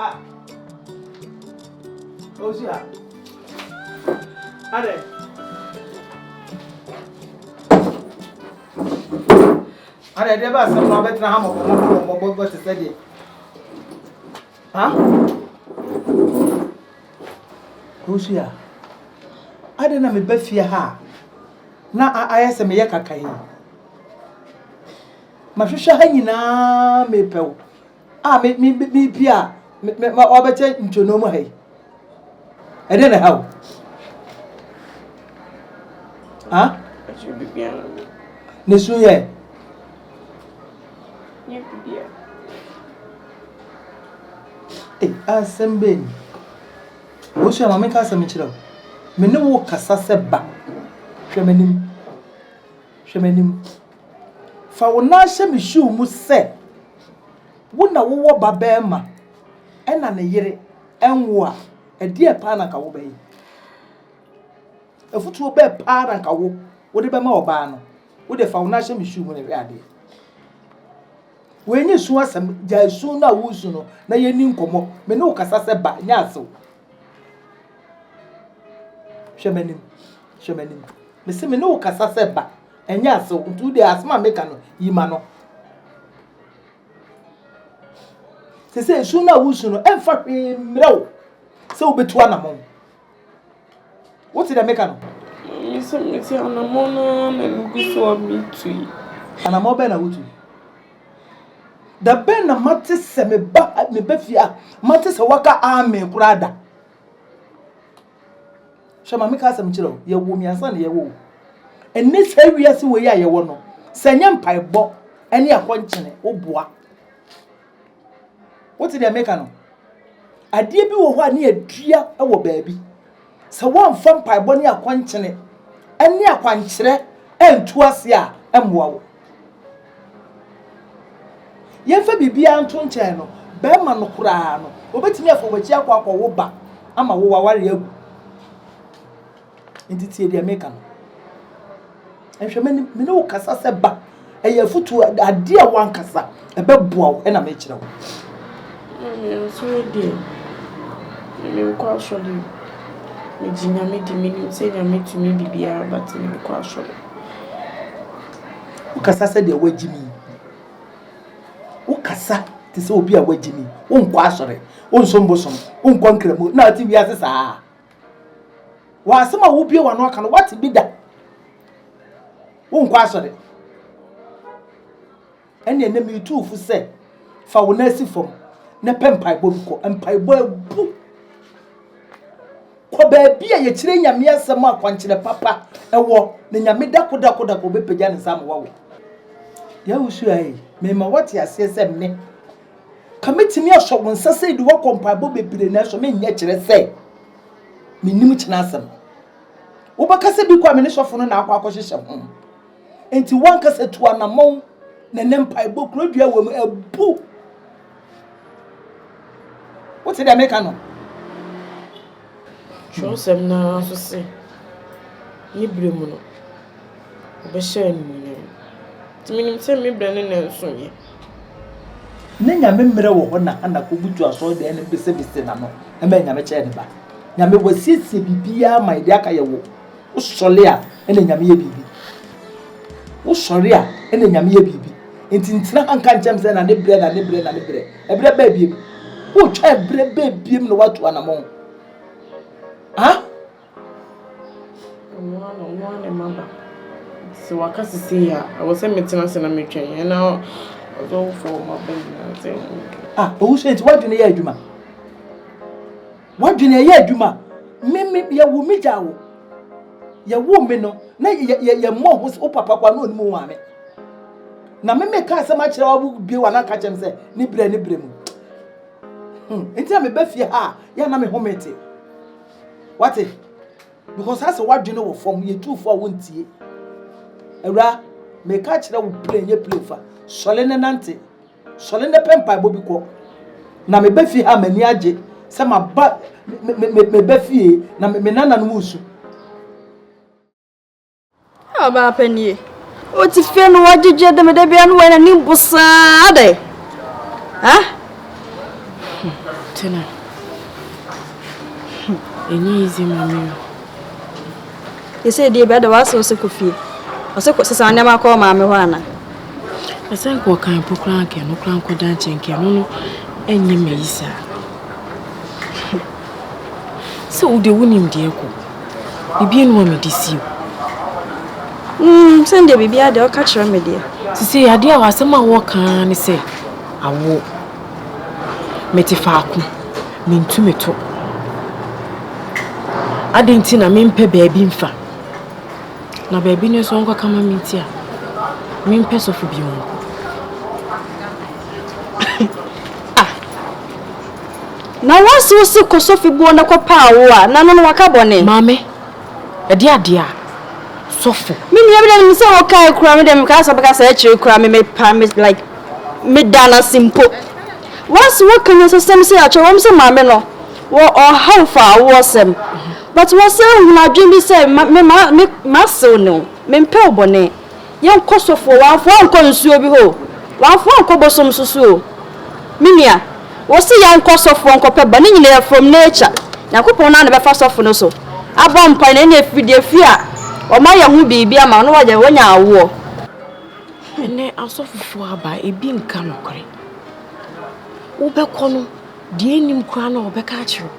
Ah. Osia. Ade. Ade de ba sam no betra ha mo te say dey. Ha? Osia. Ade na me ba fie ha. Na ayese me ye kakai. Ma hwehwe ha nyina me pew. Ah me bia me obeche ntwono mu hai. Ede na how? Ah? Achu bibia. Nesu ye. Ye bibia. Asembe. Wo so ma me ka asem kire. Me ne wo kasa se ba. Hwemanim. Fa wo na hye me hwu mu se. Wo na wo wo babema. Ena ne yire enwo a ede e pa na ka wo bayi. Afutu obe pa na ka wo. Wo de be ma oba no. Wo de fa wo na hye me hwu mu ne ade. Wenye su asem ja su na wo su no na ye ni nkomo. Me ne wo kasa se ba nya aso. Hwemanim. Me se me ne wo kasa se ba enya aso ntu de asma meka no yima no. Se su na wo su no emfa hwe mrew. Se wo betu anamon. What did I make no? Me se anamon na nguso obi tui. Anamon be na wutu. Da ben na mate se me ba fia. Mate se waka ame kurada. Shama me ka asem kire ye wo mi ansa na ye wo. Enne se wiase wo ya ye wo no. Se nya mpaebo ene akonkyene oboa. What did I make no? Ade bi wo ho a ne adua wo baabi. Se wo mfa mpaebo ne akonkyene ene akwankyere entu ase a emmoa wo. Ye fa bibia nto nkyɛn no be ma no kura no obetimi afa wachi akwa wo ba ama wo waware agu. Entity dey make am. Ehwemani me no kasa se ba eye futu ade a wan kasa ebeboa wo na me kire wo. So dey. Me ko asole. Me jinya me di me say nya me tumi bibia but me ko asole. Wo kasa se dey wagimi. Wo kasa te se obi a wagimi. Wo nko asore. Wo nsombosom. Wo nko nkramo na ati wiase saa. Wa asema wo bie wa no aka no what bi da. Wo nko asore. Ene na me tufu se fa wo na si fom na pempaibo bi ko empaibo abu. Ko ba bia ye kire nyame asem akwankyere papa ewo na nyame dakoda ko be pagya ne sam wo. Ya usu ai me ma what ya se sem ne. Kametimi ahwo wo nsa se di wo kompaibo bebire na so me nya kire se. Minim kina asem. Wo bakase bi kwa me ne sofo no na akwa akohyehyɛ ho. Enti wan kase tu anamon na nempaibo krodua wo mu abu. What did I make no? Show sem na so se. Ni bremu no. Obe share ni mu. Ti minim se me brene na nso ye. Ne nyame mmerɛ wo ho na ana ko butu aso de ne bese na no. E ma nyame kyɛ ne ba. Nyame wasiesie bibia ma ide aka ye wo. Wo sɔle a ene nyame ye bibi. Wo sɔre a ene nyame ye bibi. Enti ntina anka nkyem se na ne bre. E bre ba biem. Wo twa bre ba biem no watu anamon. Ha? No mama. So waka sisi ya. I was saying meeting us na me twen. And now go for my baby. Wo say it what do ye adwuma? What do ye adwuma? Me ye wo mi jawo. Ye wo me no na ye mo ho papa kwa no mu wa me. Na me ka asem a kire wa bie wa na ka chem se ni bre mu. Enti me ba fie ha ya na me homete. What it? Because as what do you know from ye two for won tie. Ewra me ka kire wo play nye play fa. Sole ne nante. Sole ne pempa bobi ko. Na me ba fie ha mani age. Se ma ba me ba fie na me nana no musu. Aba panie. O ti fe no wajeje de me de bia no wa na nimbusa de. Ha? Tina. Any easy, mammy. You say, dear, better was also coffee. I said, I never call Mamma Wana. I think what kind of crank and no crank or dancing can no, and you may, sir. So the winning dear go. You be in one with this you. Send the baby, I'll catch her, my dear. To say, I dear was some walk and say, I walk. Metifaku, mean to me too. I didn't see a mean pay baby in fa. Now, baby, no song come and meet ya. Mean peso for beyond. Now, what's so Kosofi born a copa? None of Wakabone, Mammy, a dear, Sophie. Meaning, everything so okay, cram them because I you cram me permit like mid-dana simple. What's what can you say? I told some mamma or how far was him? But was when I dream be say, Masso no, men pel bonnet. Young Kosovo for one consume behold, one for cobblesome so. Minia, was the young Kosovo from Copper Banning there from nature. Now, coupon on the first of no so. I bump on any if you fear, or my young baby, a man over there when I war. And then I suffer for by a being canocry. Ubekono, the enim crown or becatcher.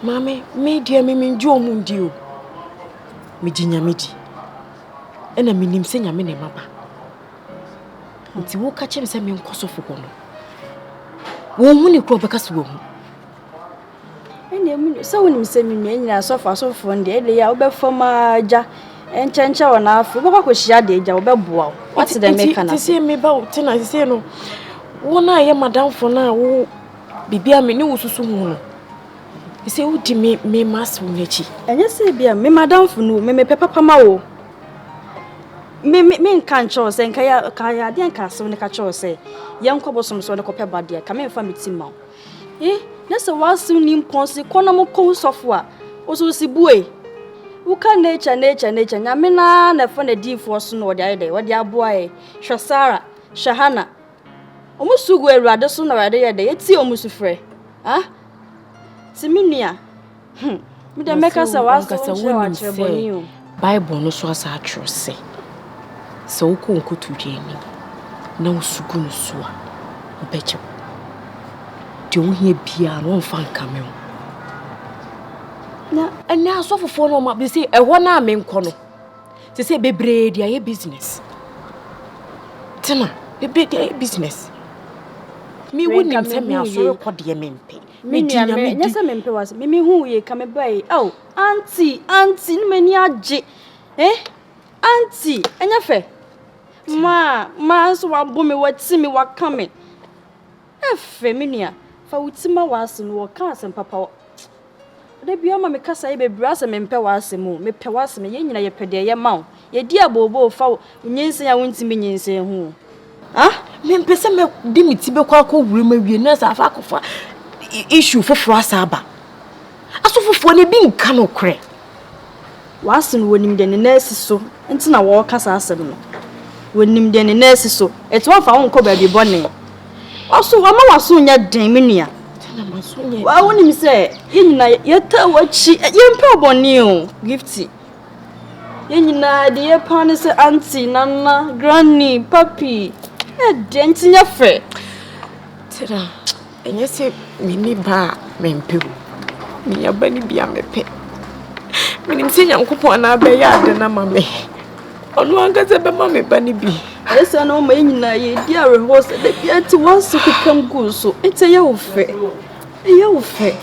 Mammy, me dear me Joe Mundio. Mijinya midi. And a minim sing a mini mappa. Until you catch him send me on Kosovo. Woman, you crop because woman. And so when you say me, I suffer so from the area, I'll be from my ja and chancha on half. What was she a day? I'll be bow. What's the make to say me about 10? I say no. One I am madame for now. Oh, Bibi, I mean, you so soon. You say, what do me, mass Nechi? And you say, be a me, madame for no, me, pepper pamao. Me, can't choose and Kaya, dear castle, the catcher say, young cobblesome sort of copper body, come in from its mouth. Eh, that's a one soon in Ponce, Conamo coal software. Also, see, boy. Who can nature, Namina, the fun a deep for snow the other, what dear boy, Shasara, Shahana. Almost so well rather sooner rather day, it's almost afraid. Ah? Siminia. Me the make us a was a woman say, Bible no so as I trust say. So conco to Jamie. No sugun sua. Betcha. Don't hear piano won't find camel. Now, and now so for no map, they say a 1 hour main corner. They say, baby, dear business. Tina, baby, dear business. Me wouldn't tell me how so what dear men pay. Me, yes, I mean, was me who ye come by. Oh, auntie, many eh? Auntie, and your fair. Ma, so I boom me what see me what coming. Feminia, for with Sima was and war cars and papa. They be on my cassa, a brass and pewassimo, me pewas me, yen a pedia mount. Ye dear bobo foul, yen say I went to me say who. Ah, men pesame dimitibe quaco room, we nurse a facofa issue for Frasaba. As for ne being cano cray. Wasn't winning the nurses so, and now walk as I said. When him the nurses so, it's one for Uncle Baby Bonnet. Also, I'm was soon yet Daminia. I want him say, you tell what she, you probably knew, Gifty. You know, dear Panis, Auntie, Nana, Granny, Puppy, a dent in your face. Tada, and you say, Minnie Bar, Mempu. Me a bunny be a mepe. Meaning, say, Uncle Pona, Bayard, and a mammy. On one gets a mammy bunny bee. Yes, I know, my dear horse, the yet once to become good, so it's a young fair. A young fair.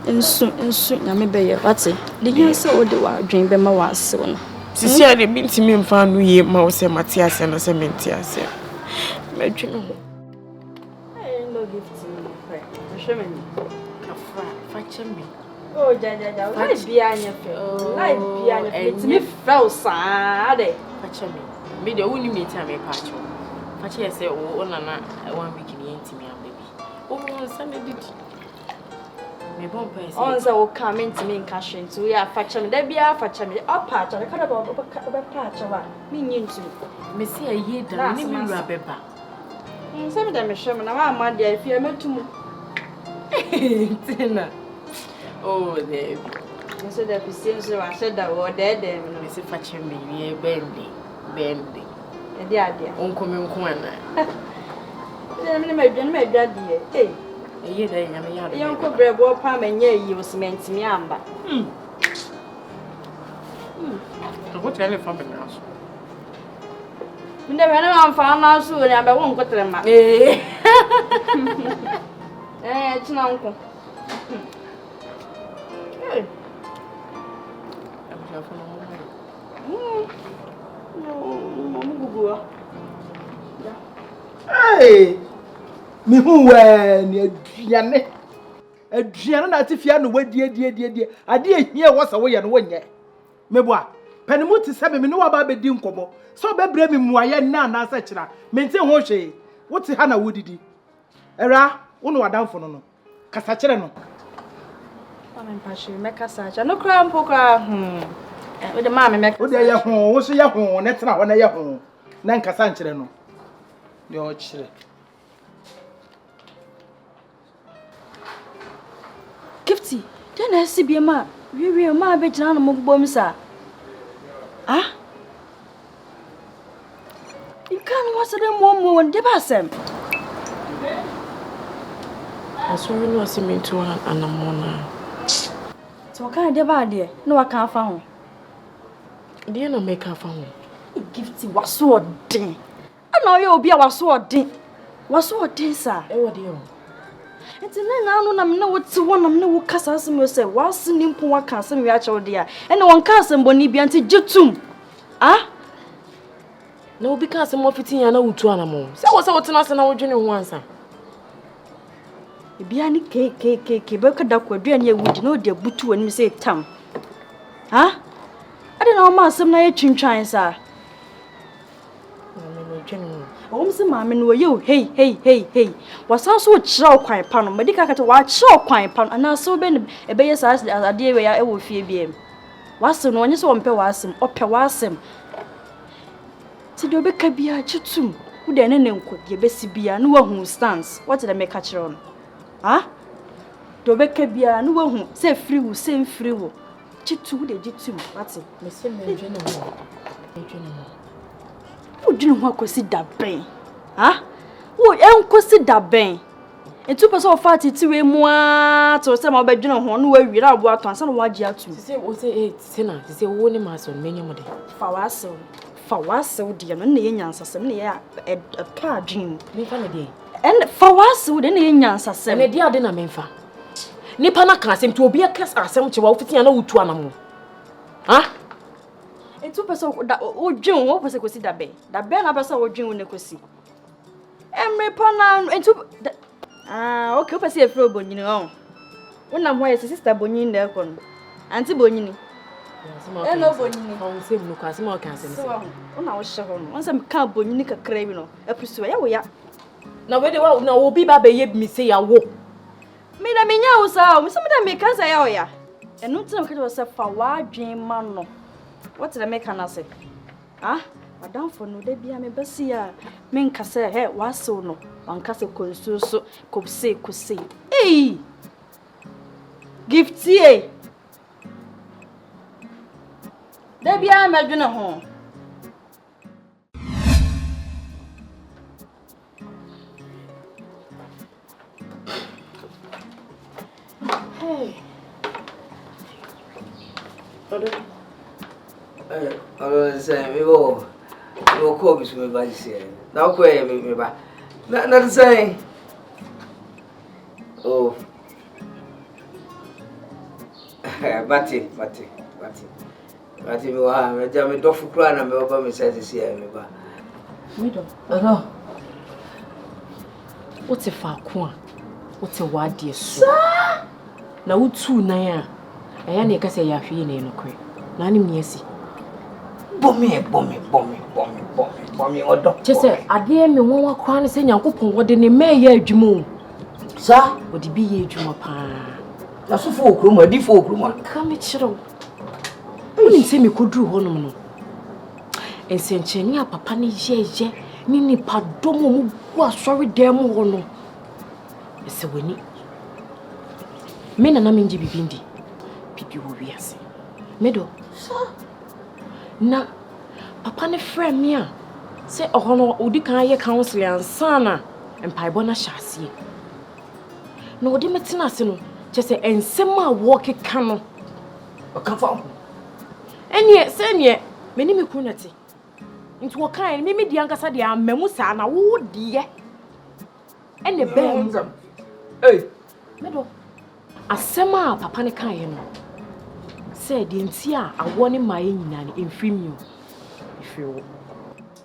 And soon, I may be a batty. The year so do I drink them my soon. Sister, they been to me and found we mouse and Matthias and a cementias. My dream. I no gift to me, show me. Fracture me. Oh, Jaja, life behind your face. Life behind your face. Me fell sad. Fracture me. Me the only me time a patch. Fracture say, oh, Nana, 1 week in the intimate baby. Oh, Sunday did. Me bumper is also coming to me in cash into we are fracture me. There be a fracture me. Up patch. I can't about patch. Me into. Me see a year that me rubber. Some them show me na ma dia if you metu mu. Tina. Oh, there. So that we see so I said that word there no. Me se fa cheme ye bendi. E dia. Onko me nko ana. Me me dwa die. Eh. Eye da nyame ya do. Ye nko brebo pa manya yi o cement mi amba. What tell you from the house? Me dem na am fa na so ni abe won kotere ma. China nko. Hey, me hu we ni aduane na tifia no wadie ade ehia wo sa wo ye no wonye meboa panimu ti se me no wa ba bedi nkomo so bebre me muaye na na sa kira mente ho hwe wo ti ha na wodidi era wo no wadamfo no kasa kire no Mama mpachi me kasa cha no kra mpokra we de mama me wo de ye ho wo so ye ho ne tena wo na ye ho na nkasa nkire no de o kire Gifty, then I see be ma. We ma be jana no mo sa. Ah? You can't watch them more on the basem. I saw you no see me to anamona. So can de ba there? No I can't find. Dey no make her found. Gifty was so din. I know you be was so din. Was so din sir. E what dey? Enti na anu na me na woti wonam na wo kasa asem se wase nimpo waka asem wi ache wo dia ene won ka asem boni bia nti jitum ah na obi ka asem ofitin ya na wutu anamo se wo se wotena se na wodwene ho ansa e bia ni ke be ka da kwadua na ewudi na odi abutu woni se tam ah ade na o ma asem na ye twintwan sa se maame no ye hey wasa so kira okwan pa no medika kata wa kira okwan pa no ana so be ne ebe ye sa ade we ya e wo fie biem wase no onye so ompe wasem ope wasem ti do be ka bia chitum wo de ne nkodi be si bia no wahu stance what the make kira on ha do be ka bia no wahu se free wo se free wo chitu wo de jitum wate me se me dwene ho Udwene ho akosi da ben ha wo enkosi da ben entu pese ofa titi we mu a to se ma obedwene ho no wa wira abo ato ansa no waji atu se wo se tina se wo ni ma so menye mo de fa wasew de no ne yenyansasem ne ya ka dream ni fa ne de en fa wasew de ne yenyansasem ne de ade na menfa nipa na ka asem ti obi akasa asem che wa ofitin na wutu anamo ha entu pese o dwen wo pese kosi da ben na pese o dwen wo ne kosi emre pana entu okay o pese e fro bonyini o wona ho ye sister bonyini na ekon anti bonyini no bonyini on se mu kwase ma ka asem so wona wo hye ho no won se ka bonyini kakra bi no apusu ya wo ya na we de wa na obi ba be ye mi se ya wo me na menya wo sa o se me da me kan sa ya wo ya enu ntem ka wo se fa wa dwen ma no what did I make an say? Ah, madam for no de bia me besia. Men ka say he waso no. Wan ka say konsu so kose. Hey! Gifty eh. De bia me dwene ho. Hey. Say me go call me by say. Now quay me ba. Not say. Oh. Bati me wa me jam me dofu kra na me oba me say see me ba. Me do. What if Akua? What a wadi so. Na utu na ya. Aya na ka say ya hwe na no kre. Na nim ne asi. Bomi odo. Chese ade me won akwa ne se Nyankopon wode ne meye adwuma. Sa Wode bi ye adwuma pa. Na so fo okrum adi fo okrum. Ka me chiro. Oni se me koduru honom no. Ensencheni a papa ne yeje Nini padomo mu sorry dem ho no. Ese wani. Me na minji bibindi. Bibi wo wiase. Medo. Na papa ne friend me a say ohono odi kan ye counsel ansana empaibo na hyasie. Na odi metina ase no chese ensem a wo keka no Okanfa. Enye senye meni me kunati. Nti wo kan me di ankasa de amamu sa na wo de. Ene bem. Hey, Medo. Asema papa ne kan ye no. Say de nti a awo ne maye nyina ne emfrim yo. Ifewo.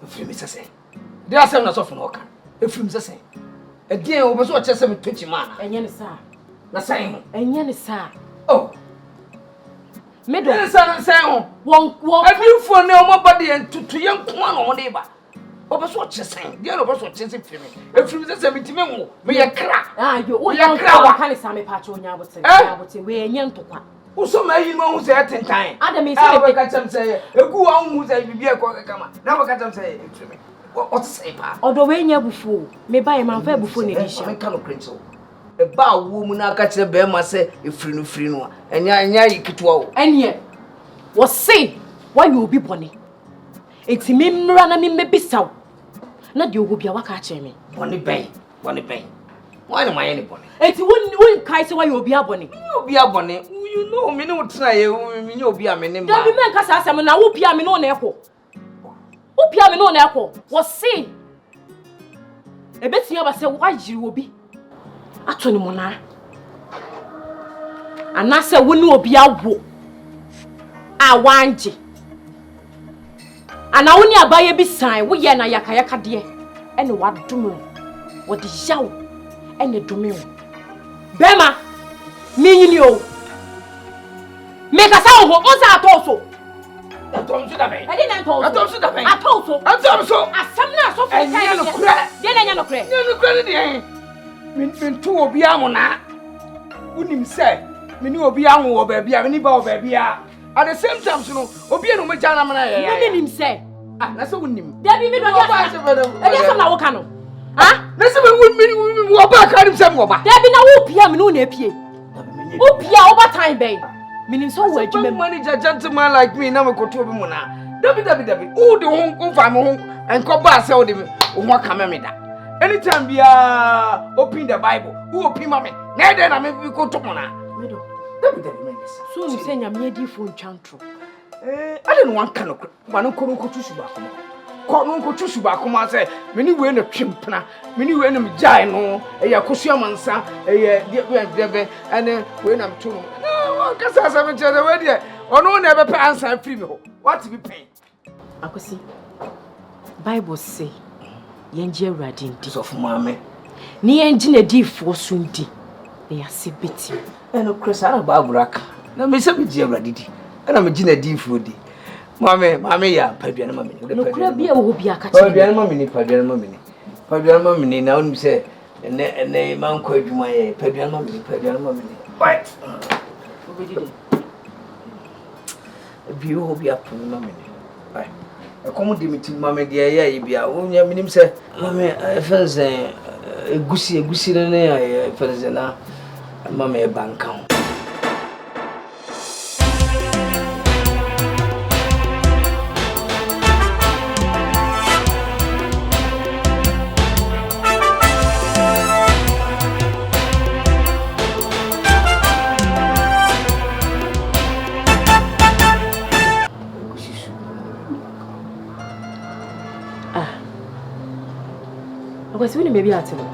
Efrim sese. De asem na so fo no ka. Efrim sese. Edien wo be so chese me tochi ma. Enye ne sa. Na sai ho. Enye ne sa. Oh. Medo. Ne sai ho. Won Adinfo ne o mabade entutu ye nko na o de ba. O be so chese. De no be so chese firi. Efrim sese me time wo. Me ye kra. Ah yo, o ya kra wa kan sa me pa cho nya bote. Nya bote we enye ntokwa. Uso ma yi ma hu se atentan. Adam e say be ka cham say egu wa hu say bibi e ko kama. Na be ka cham say efrim. O say pa. Odo we nya bufu. Me ba e man fa bufu ne di sha. Me ka no krencho. E ba wo mu na aka kire be ma say efiri no a. Enya yi kitwa wo. Enye. Wo say why you be bone. Enti me mra na me mebisaw. Na de ogo bia waka kire me. Bone ben. Why no my bone? Enti won kai say why you be abone. Obi abone. You know me no tena ye me obi a me ne ma. Da bi men kasa asem na wo pia me no na ekwo. Wo pia me no na ekwo. Wo say ebetia ba say wa jiri obi. Ato ni mo na. Ana say wo ni obi awo. A wanje. Ana wo ni abaye bi san wo ye na yakayaka de. Ene wadum. Wo de yaw. Ene dume wo. Bema me nyini o. Make us out of also. Atom so da ben. I didn't told. Atom so da ben. Atom so. Atom so. Asamna so for time. Enya no kra. Then enya no kra. Enya no kra de. Min tu obi amona. Unim say, me ni obi anwo wo ba bia, me ni ba wo ba bia. At the same time so no, obi no me jana na ya. You nim say. Ah, na say unim. There be me do ya. E dey some na wo ka no. Ha? Na say me wo ba ka nim say wo ba. There be na wo pia me no na pie. Wo pia over time ben. Meaning so we adwuma manager gentleman like me na me koto bi mu na. Dabi. Who the hon fa me hon enko ba say wo de wo ho ka me da. Anytime bia open the Bible, who open ma me. Na dey na me bi koto mu na. Medo. Dabi me nisa. So me say nyame adi fo ntwantro. I don't want kan okro. Ma no ko tu suba ko. Ko no ko tu suba ko ma say me ni we na twempna. Me ni we na me jai no. E ya kosua mansa, e ya de ane we na mto no. Kasa sa me chere we de ono na be pe answer free me ho what be pain Akosi Bible say yenje awrade ndi so for mama ni yenje na di fo so ndi na ya se beti eno kresa na Bible aka na me se be di awrade di na me gi na di fo di mama ya padua na mama ni no kura bia wo bia ka che padua na mama ni padua na mama ni na onu se ene man ko adwuma ye padua na mama ni right bi wo bi apu na me ni ai e komo de miti mama de ya ye bia wo nya minim se mama fense egusi na ya fense na mama e banka ho Akwasi we ni maybe ati no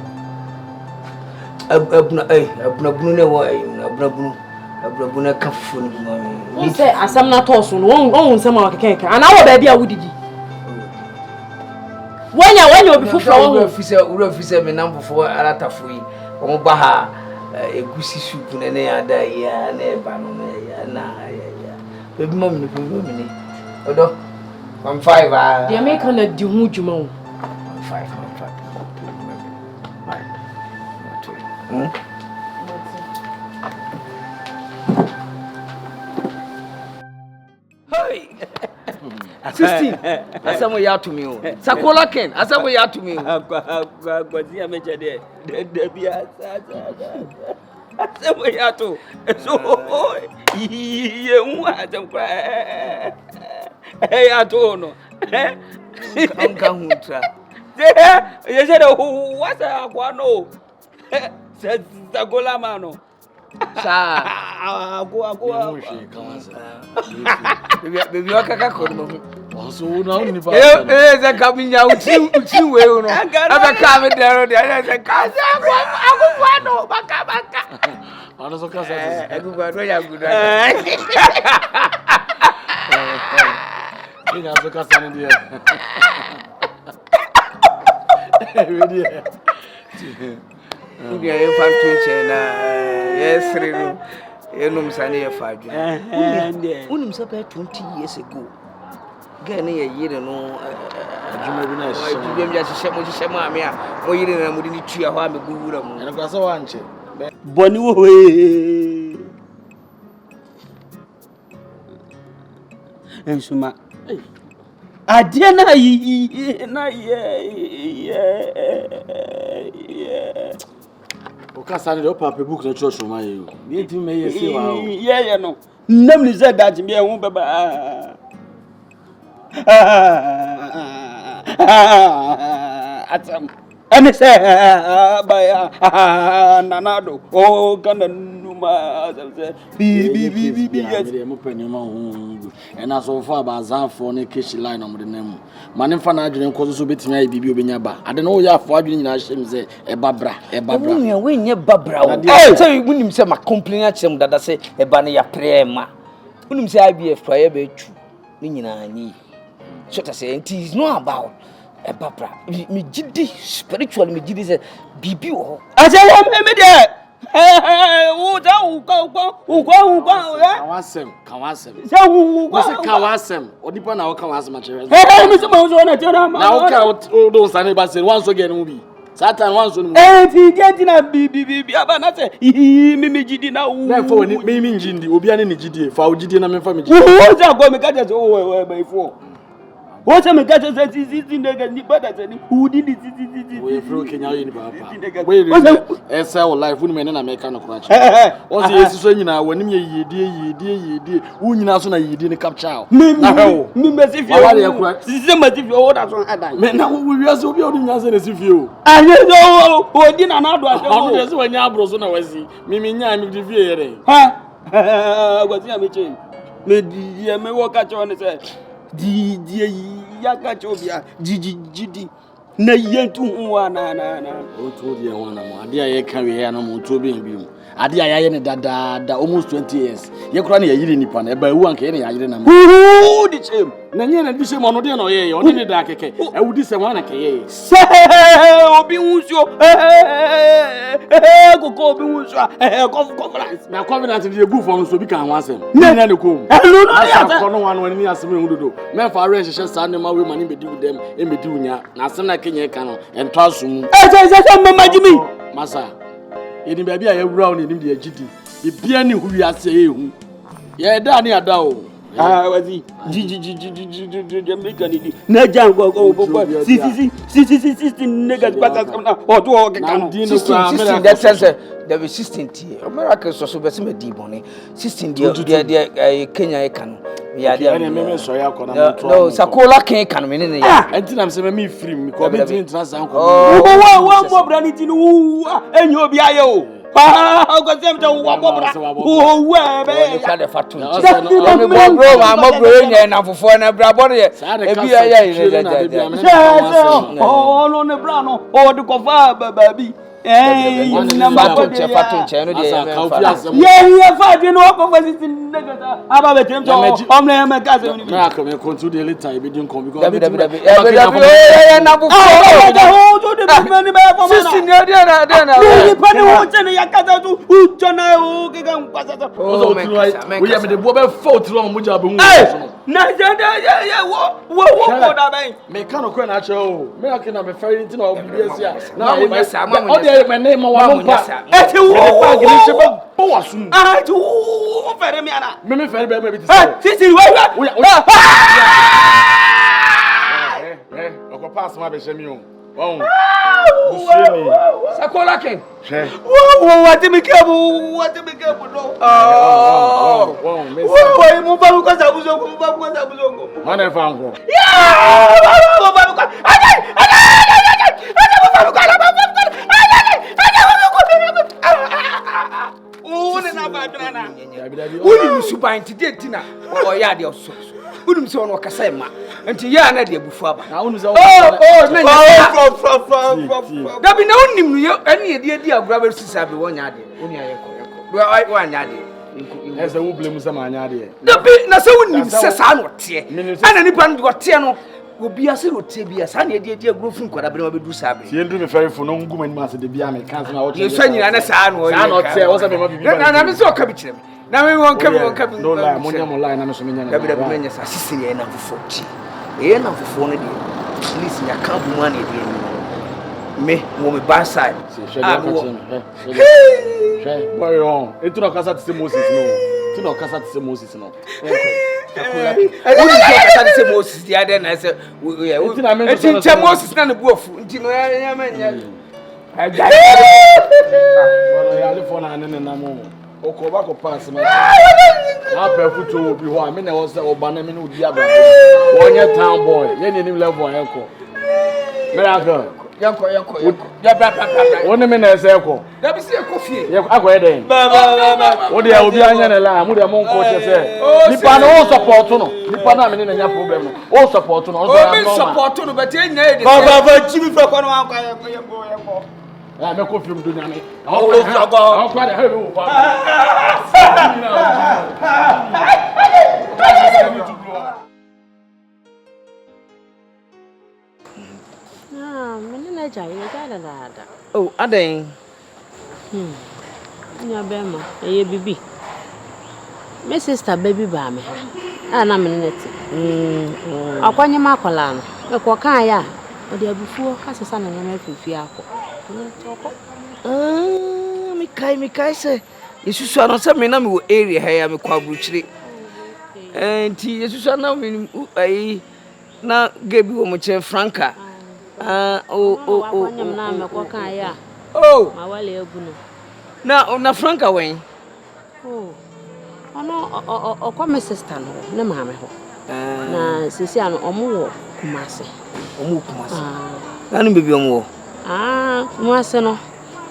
abuna bunu ne wo abuna bunu ka fufu ni mama ni say asam na toso no won nsam a keke ana wo ba bia wudidi wanya obi fufuro won ura me nam fufo alatafo yi o ba ha egusi soup ne ya da ya na eba no ya na ya bebi mama ni odo 15 ah the American na di hu djuma wo 5 Hey! 16. Asamo ya to me o. Sakola Ken, asamo ya to me o. Akwa dia meche de bia asamo ya to. So ye hu asam kwa. Ya to no. Anka huntra. Ye said what's Akwa no. Sakola mano. Sa Akwa. Baby wakaka kono. So now you never. Ze kaminya uchi we no. Aba ka me dero de anya ze ka se akwa no baka. Ana so ka sa. Akwa no ya gudu. Ni ga so ka sa ni dia. Video. Udia ye fan twinche na yesri no. Enum sane ye fa adwene. Unum so be 20 years ago. Girl na ye yire no Adwuma bi na hye. Adwuma bi a hye mo ame a mo yire na mo di ni tua ho a me guwura mu. Ena kwa sa wanche. Boni wo he. Ensuma. Adie na yi na ye. O ka sa ni do papa book na church ma ye. Bi enti me ye se wa o. Ye no. Nam ni ze dat me hu baba. Atam. Ani se ba nanado. O kana numa se bi yes. Mo pani ma hu. Ena so fa ba zanfo ne keshi line om de nam. Mane fa na adwene nko so betimi ayi bibi obenya ba. Ade no ya afo adwene nyina hyem se e babra. Wonua we nye babra o. Say wonim se ma complain a chem dada se e ba ne ya prema. Wonim se IBF fa ye be tu. Ni nyina anyi. So to say it is not about a babra. Me gidi spiritual me gidi say bibi o. Ase ya me de. Kawasem. Se Wo se kawasem. Odipa na wo kawasem a chere. Me se ma so na tera ma. Na wo ka o do sane ba se wan so ge no bi. Satan wan so no. Ti get na bi aba na se me gidi na wo. Na fo ni me ngindi obi ane ni gidi fa o gidi na me fa me gidi. Wo se go me ka je o ba ifo. What am I got to say? Ni bada say ni udi ni we fro Kenya you ni papa we esel life unu me na America no kwachi o se yesu so nyina wonim ye yedie wu nyina so na yedie ni capture na hewo mi mesifie sisi mesifie o da so adan me na wo wiase obi o nya se na sifie o anye so o di na do ase o je se wanya abro so na wasi mi nya mi di fie yere ha gwati ameche me di me wo ka cho ne se di ya ka cho bia jiji na yentu hu na o to di e ho na mo ade aye ka we ya na mo to be bi mu ade aye ne dada almost 20 years ye kura na ye yire nipa na e ba wu anka ye ne ya yire na mo di chem na nye na di chem ono de no ye oni ne da keke e wudi se wana ke ye se obi hunso koko obi hunso conference na covenant de gu fo no so bi kan ho asem na ne ko no ya sa kono wan wani asem ehun dodo me fa re hye sa ne ma we mani be di udem e me di unya na asem na kenye ka no ento asum se mamajimi masa eni ba bia ya wura o ne nim de agidi e bia ne hu wi ase ehu ye da ne ada o wazi ji America ni na jango go si niggas pata na o to o ka no 16 that sense there be 16 tie America so be se me di bone 16 dia Kenya e kan ya dia me so ya ko na no sakola ken kan me ne ya enti na se me free me ko be tin trans an ko wo mo brani tin wu enyi obi aye o go sem to wo bobra wo be ka de fatu no mo bro nya na fofo na bra bo ye e bi aye no ne bra no o de ko fa baby na fatu che no de ye fa de no ko fa sit negata aba be tem to o me me ka se ni na ko me continue the later e be din kon because na bu mani ba for man. Sisi ne dia na. Ni pani wo chene yakata tu ujona o ke kan kwasa. Oh, we am the boy fault lo mo ja be hu. Na ya wo da ben. Me kan o na che o. Me akina me ferry nti na o bi sia. Na mo nyasa, mo o dey me name wa mo pa. Eti wo pa gele che ba bo wasum. Ah, tu wo fere mi ana. Me ferry be me bi ti say. Sisi we. Oko pass ma be she mi o. Oh. Sakola ken. What me kebu no. Oh. Wo mo ba ko sa buzo ko. Mana fa nko. Mo ba ko. One na ba drana. Woni musuban ti de tina. O ya de so. Woni se ono kasa ma. Enti ya na de bufu aba. Na wonu se na Dabi na onim no ye ene ye di agura be sisa be wonya ade. Oni ayeko. Wa anya ade. Ese wo blame se ma anya ade. Dabi na se wonim se sa no te. Ana nipa no de te no. Obi ase ro te bia sa na ye di agura fun kwada be ma be du sa be. Tie ndu me ferry fo no nguma ni ma se de bia me kan se na wo che. Ye so nyina na sa no. Sa no te wo se me ma bibi. Na me se o ka bi kire me. Na me won ka bi. No lie, mo nya mo lie na me so me nya na. Dabi me nya sa sisi ye na fofo ti. Ye na fofo no de. Please nya kan bu ma na de. Me wo me bad side. Boy on. Etu na kasa ti Moses no. Ti na kasa ti Moses no. Kasa ti Moses dia de na say eti Moses na bu ofu. Nti no ya manya. Aga. Wala ya le fona na na mo. Oko ba ko pass ma. Na pa futu obi ho a me na wo say oba na me no di aba. Wonye town boy. Ye ni level enko. Miracle. Yanko. Ya bra. Woni me na ese ko. Da bi se ko fie. Ye akwa eden. Wo de obi anya na la, mu de mo nko che se. Nipa no wo support no. Nipa na me na nya problem no. Wo support no. O me support no but e nya e de. Ba chi mi fra kwa no akwa ye. Ah, me ko film do nya me. Oh, I'll try to help you. Oh, aden. Nya bema, eye bibi. My sister baby ba me. Na me neti. Akwanye makola no. Me ko kan ya. O de abufuo kasesa na nya afifi akọ. Me kai se. Yesusu ano se me na me wo area ha ya me kwa buchire. Enti yesusu na me ai na gebi wo mo che Franca. Na me ko kan ya. Oh, Ma wale eguno. na Franca wen. Oh. Ono okwa me sister no ne ma me ho. Na sisi ano omo wo Kumase. Na no bebi omo wo. Kumase no.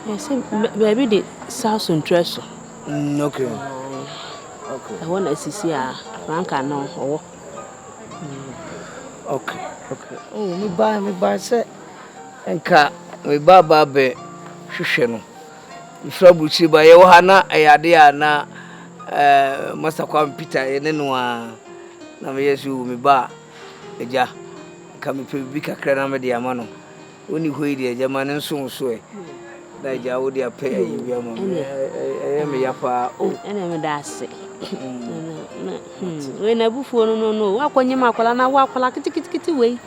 Yes, baby the South Central. Okay. I want to see Franca now. Okay. Oh, me buy say enka me ba be hwehwe no. Ifra buchi ba ye wo ha na ayade a na Master Kwam Peter ene no a na me yesu me ba eja ka me pe bi kakra na me de ama no. Oni hoyi de eja ma ne nso e. Da ja wo de ape ayi bi ama me ya pa o ene me da ase we na bufuo no wa kwanye makola na wa akola kitikiti we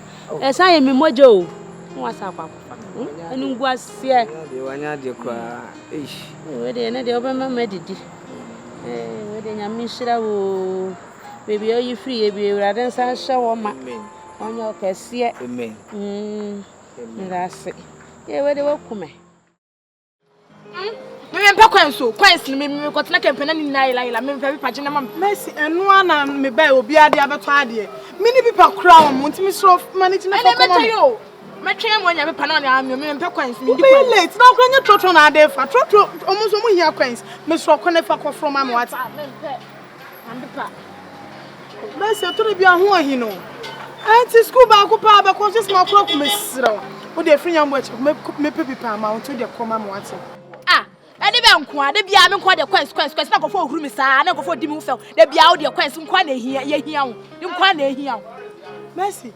esa ye me mojo wa sa kwa enu ngu ase de wanya de kwa we de ne de obema medidi we de nyame hira wo baby oyi free e bi ewrade nsan hye wo ma onye okese amen ndase ye we de wakume me mpa kwens ni me ko tena campaign ni na ila me mpa bi pa gina mam Messi enu ana me ba obi ade abeto ade mini bi pa kura wo mo ntimi sro manage na fa ko mo me twen mo nya me pa na na me mpa kwens mi di kwens late na okra nya trotro na ade fa trotro omo so mo hia kwens me sro ko ne fa ko from am what me mpa ambepa Messi to bi aho ahi no anti school ba ko pa ba ko just ma ko me sro wo de free nyambo eche me pepi pa ma to de ko ma what ade be nko ade bia me nko de kwens na ko fo ohuru mi saa na ko fo di mi ufel de bia wo de kwens nko na ehia ye hia wo de nko na ehia wo Messi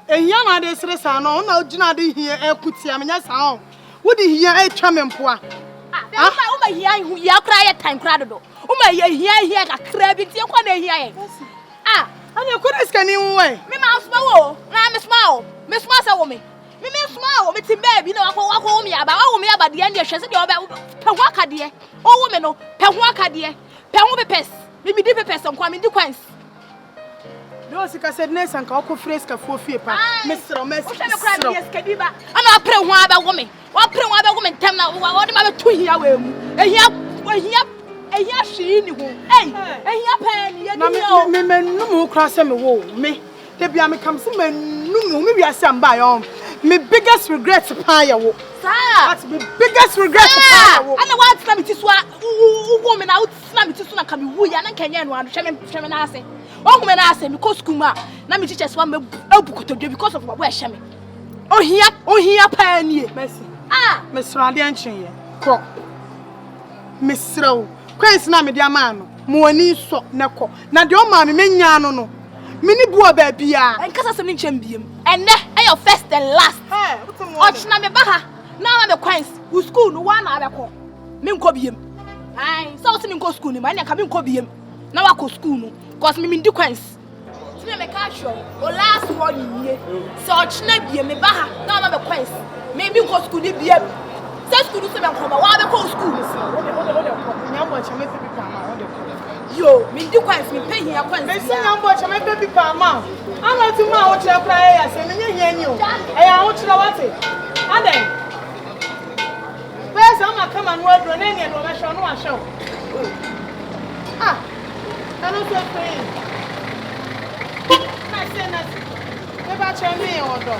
ehia na de sere sa no na ogina de hia ekutia menya sa wo de hia etwa mempoa uma hia hu ya kra ya time kra do uma hia ka kra bi tie kwa na hia ye anya ko skani wo me ma sma wo na me sma sa wo me sma wo me ti baby na wako wo me aba de ande hwese de oba pe ho akade o wo me no pe ho akade pe ho pepes me di pepes nkwa me di kwans do sika said nesa nka wako freska fo fie pa mesro me kra bi skadi ba ana apre ho aba wo me wa pre ho aba wo me ntam na wo de ma be to hia we mu ehia hwi ni ho ehia pa ni ye ni o me menum kra se me wo me de bia me kam se menum me wiase amba yo me biggest regret pa ya wo that's my biggest regret pa ya wo ana wa tsna mi tiso wo me na wo tsna mi tiso na ka mi wu ya na kanya no anu hwe me na ase o hu me na ase mi ko school ma na mi teachers wa me abukotodwe because of what we hwe me ohia pa ni merci me sro ade anchen ye ko me sro kwens na me dia ma no mo ani so ne ko na de o ma me nya no mini buo ba bia enkasa sem ni ncham biem enne ayo first and last ochna me ba ha na me kwens u school no wa na abekọ me nko biem so se me nko school ni ma nya ka me nko biem na wa ko school no cause me ndi kwens se me ka show o last one ye so ochna biem me ba ha na me kwens me bi nko school ni biem se school se me nko ba wa be ko school ni nyambo chame pe pa ma o de ko yo me ndi kwens me pe hia kwens me si nyambo chame pe pa ma ana ti ma o kire kra ya se me nya hia ni o e ya o kire wate aden bese ama kama no adro na ni no me hwe no ahwe ano so pe na se na me ba che me o do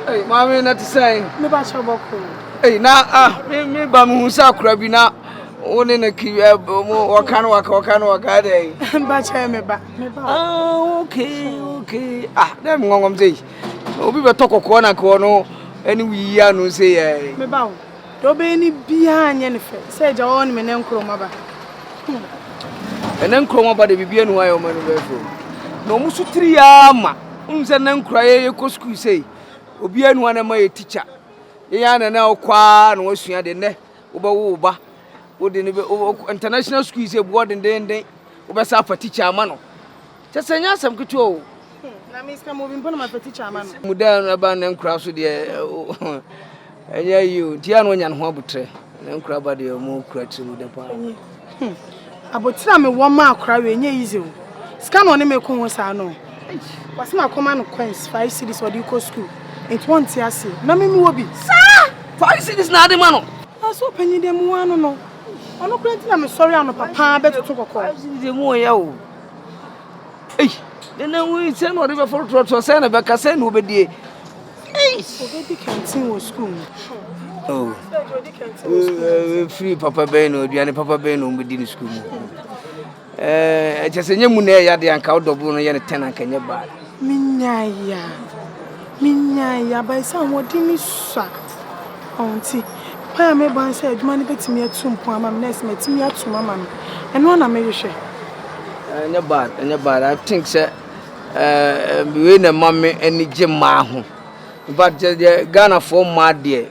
Hey, mommy, not to say. Me ba che boko. Hey, na me ba mu sa kura bi na woni na ki wakano waka dey. Ba che me ba. Okay. Dem ngongom sei. Obi be tokoko na ko no ani wi ya no sei eh. Me ba o. Do be ni bia anye ne fe. Se ja won me ne nkroma ba. Ene nkroma ba de bibia nu ayo manu be fo. No musu tiri ya ma. Unse na nkra ye ko school sei. Obi anu ana ma ye teacher. Ya na na okwa na wasua de ne wo ba wo de ne international school is a board den wo sa fa teacher ama no chesenya asem ketu o na mi ska mo bi mpo na ma fa teacher ama no muda na ba na nkura so de enya you ti anu nya no ho abutre na nkura ba de mo kura ti mu de pa abotira me wo ma akura we nya easy o ska no ne me ko ho sa no wase ma koma no coins 5 cities or the school it won't ase na me wo bi sa 5 cities na de ma no so panyi de mu anu no ono kwenti na me sorry anu papa betutu kokko 5 cities de mu ya o na we say no de be for trot say na be ka say no be die so baby canteen was school free papa be no aduane papa be no be di school just nyemu na ya de anka odobu no ye ne ten anka nye ba minya ba isa wodi ni sa onti pa me ban say aduma ne betimi atum po ama me next metimi atum ama me eno na me hwehwe nye bad I think say we na mame ani gema ho but Ghana for mad there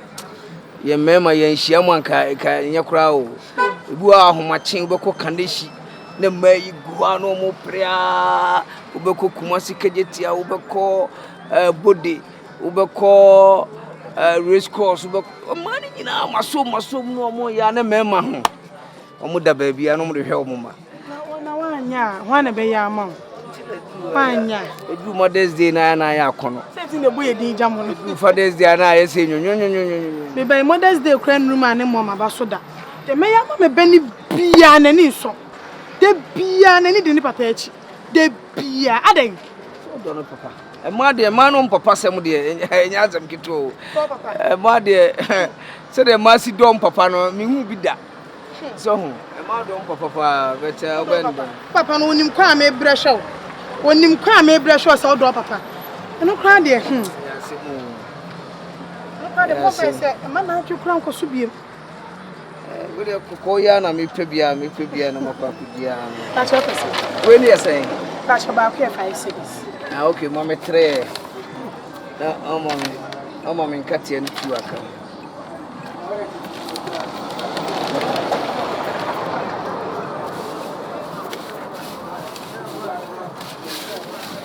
ye mema ye nhia mu anka nye kura o ebu ahomachen beko kandeshi na mai gua no mo prea ubeko kumasi kejetia ubeko body ubeko race course ubeko mani nyina maso no mo ya na mema ho omo da ba bia no mo de hwe omo ma na wanya wana be ya ma wanya edu Mother's Day na ya kono seti ne boye din jamo no Father's Day na ya se nyonyonyonyo be by Mother's Day kran room ane mo ma ba so da te me ya ma me beni bia na ni so de bia na ni de ni papa echi de bia aden do no papa e ma de ma no papa sem de enya azam kito e ma de se de ma si dom papa no me hu bi da so hu e ma dom papa bete obenda papa no onim kwa me bre hwe onim kwa me bre hwe so do papa eno kwa de ya se mu papa de papa se ma na atwe kura nkoso biem we de ko ya na me pe bia na makwa kudia ta che pese we ni esen ta che ba ku 5 cities ah okay mama 3 na mama nkati en tu aka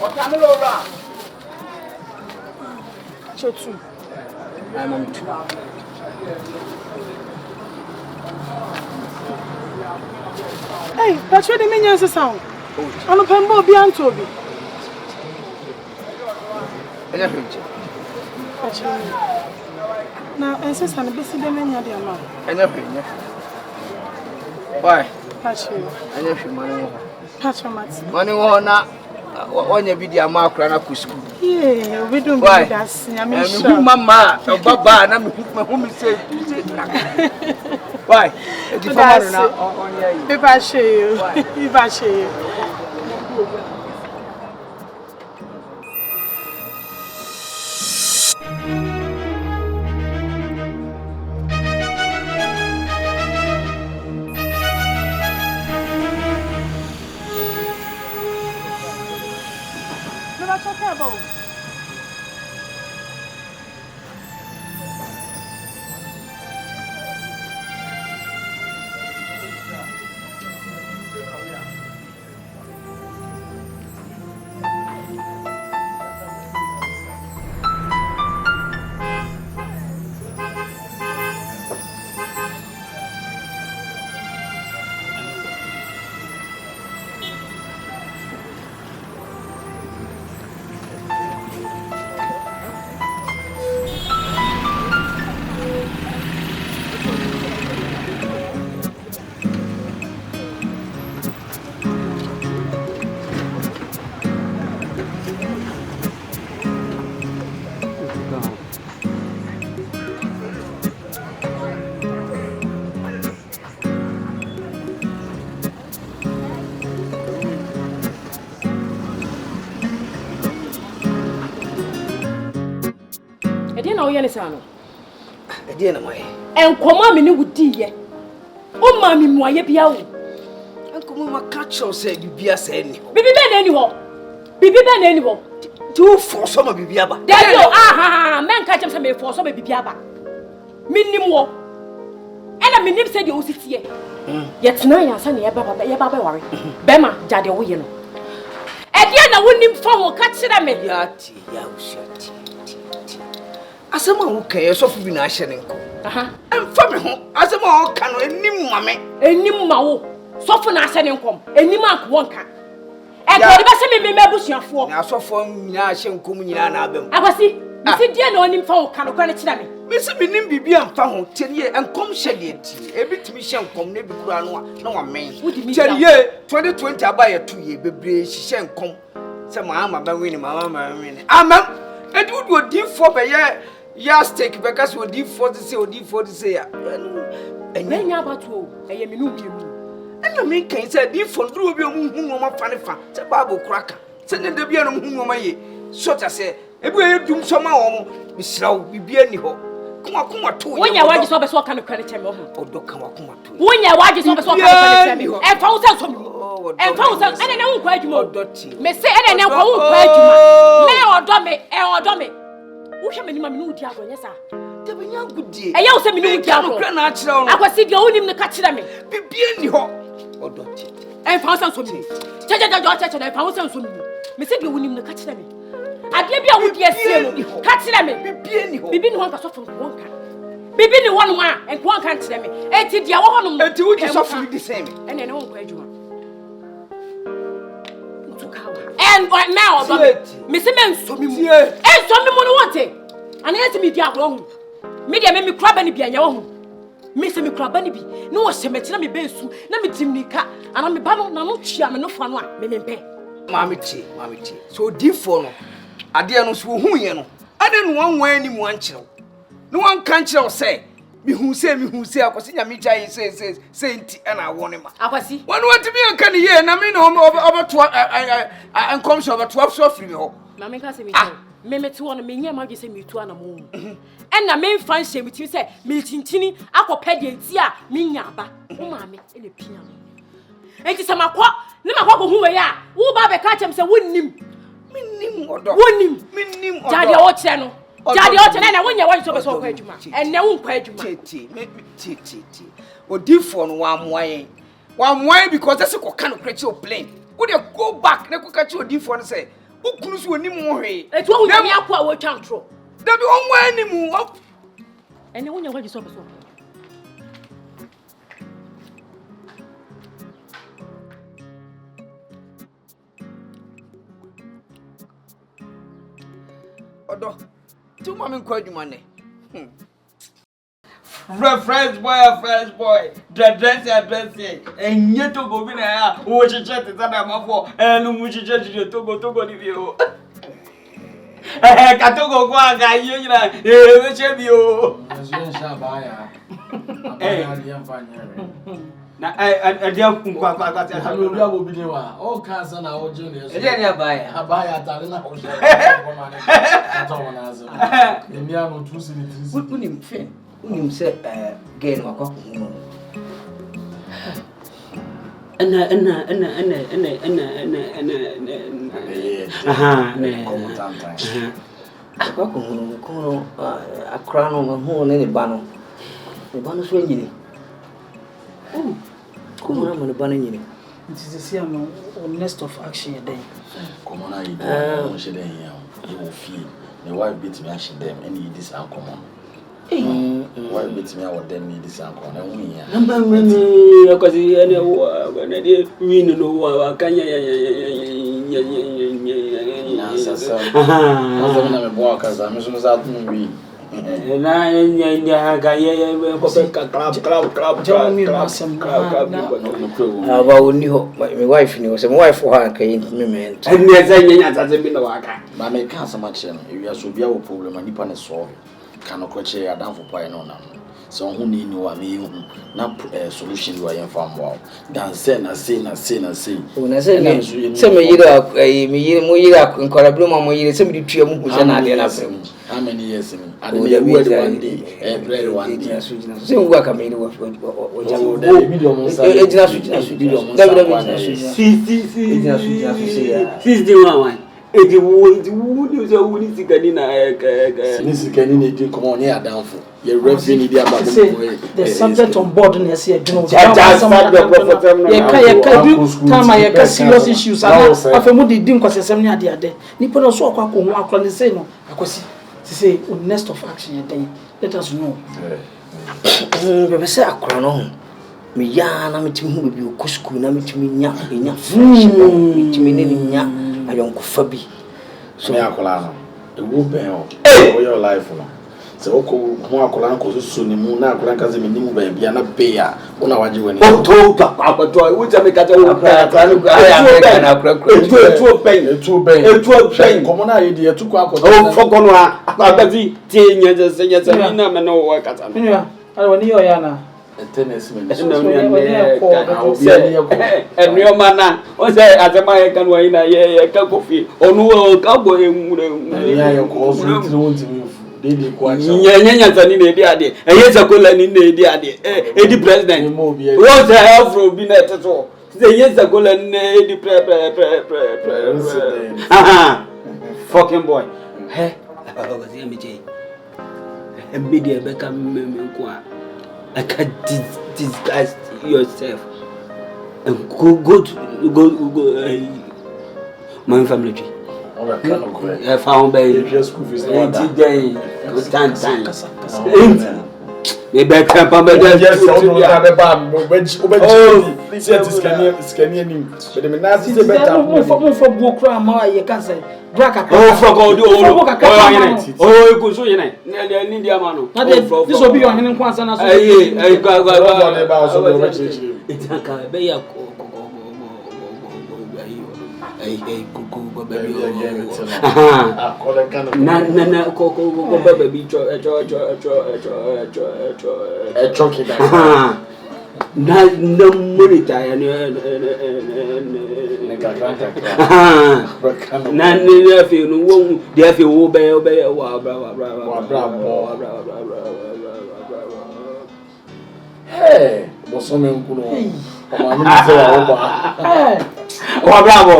Otamelo ra chotu ai mama tu hey but you dey menya se sound anu pembo bi antobi enya hwinche na ense san be si de menya de ama enya hwinche why pachi enya hwimane pachi mati mane wo na onya bi di ama akura na ku school yeah we do be das nyame sha me mama baba na me hu me say why di famaro na onya yi be ba she be ba she na wo yene sa no e die na mai enkoma me ne wudi ye o ma me muaye bia wo enkomo ma catch us say bibia say ni ho bibi be na ni ho bibi be na ni ho tu for so ma bibia ba there you aha men ka chem say me for so ma bibia ba minnim wo ena minnim say de o sitie ye tena ya sa ne ye ba ware be ma jade wo ye no e die na wonim fa wo ka kire me ya ti ya ushati asema wo kan ye so fu bi na ahye ne nko aha emfa me ho asema wo kan no enim ma me enim ma wo so fu na ahye ne nkom enim akwo nka e ko de be se me abusuafo na asofo nyina ahye nkom nyina na abam akwasi misi die na onim fa wo kan ko na kira me misi minim bibia mfa ho tiye enkom hye de ti ebitimi hye nkom na bi kura no na wa men tiye 2020 abaye to ye bebre hye nkom se mama ba wini mama wini amam edudu odifo be ya stake because odifo say ya enya abatu eye minu biemu ena me kan say odifo nduru obi omu hu no ma fa ne fa se bible kraka se ne da bia no hu no ma ye so ta se ebu ye dum so ma wo mo misrawo bibia ni ho kuma to ye wonya waji so be so kan kwere cheme ho odo kuma to wonya waji so be so kan kwere cheme e fa wo se so mi e fa wo se ene ne wo kwa adwuma odoti me se ene ne wo kwa adwuma me odo me wo hwe mani ma me no udi agonye sa de benya gudie e ya wo se me no udi agonye kra na akire wo akwasi dia wonim ne ka kire me bibia ni ho odoti e fa wo se so mi cheche na e fa wo se so mi me se dia wonim ne ka kire me ade bia wo dia sie no ka kire me bibia ni ho bibi ni ho nka so fo nka bibi ni wonu a enko nka kire me enti dia wo honom enti wo ji so fo di same ene ne wo kwa adwuma and right now me say men so mi mu e so mi mu no wote ana yesi mi di agro hu me dia me kura ba ni bia nya wo hu me say me kura ba ni bi no wo se me kira me bensu na me timnika ana me ba no na no twia me no fa no a me mpe Mamity. So deep for no. I dare no so who you know. I didn't want any one child. No one can't say. Me who say, I was in Nyamekye says, Saint, and I want him. I was see. One want to be a can hear, and I mean, over 12, and comes over 12 so free. Mamma say me. Me to one, me, my say me to an moon. And I may find shame with you say, Miltini, Aquapedian, tia, Minyaba, Mammy, in a piano. And it's a maqua, never who we are. Who Baba catch him, say, wouldn't him. Wouldn't him. Daddy or channel. Daddy or channel, when you want to so quite and no one quite or different one way because that's a kind of creature plane. Would you go back? They could catch you a different say. Who could you anymore? It's what we have our control. There be one way anymore. And no one you want to so. Odo, two mommy called you money. Fresh boy. Dress, and yet to go in there. Who was a chat that I'm for, and which is just to go to you. Katogo Guaga, you know, now, I don't think I will be all kinds of our juniors. I buy a Talina. Put him fin. Him said, gain or cock. A crown on a horn and a banner. The banner swinging. Oh, come on, I'm banning. It is a serial nest of action a day. Come on, you will feel the wife beats me action them and eat this uncommon. Wife beats me out them need this uncommon and we because when I did win no can so who need no one na solution you are from wow dan say na say una say say me yira in korablo mo yira say me tua mu hu na ade na frem how many years me ade we word one day every one day say we work am in the subject on board in here, serious issues. I didn't cause 7 years. Nippon also say no. I say nest of action. Let us know. Say Akua no. Me ya na me timi hu bi okusku na me timi nya me timi ne nya ayonko fa bi so me Akua no e wo ben o your life no se wo ko Akua no ko so ni mu na Akua kan se me ni mu ba bia na be ya una waje wani o to akwato wo ta me ka ta wo Akua no etu ben komo na ye de etu kwa o fogo no akwazi tie nya se na me no wo ka ta no ala wani yo ya na tennis man and your man, o say azema ye kan wa ina ye ka kofi onu ka bo ya yo ko so dey kwa nya tani na edi ade eyeza kola ni na edi ade edi president what the hell from bi na teto say eyeza kola ni na edi pre fucking boy he o say me che media be ka me kwa I can't disguise yourself and go my family tree. I found by school fees. Today, stand. Maybe I can't remember that. This will be your hidden kwanza na Hey, go baby. Na Go baby. Na monitor na ne feel no won dey feel wo be wa bra. Hey, bosome nkuno. Oma mi se wa ba. Wa bravo.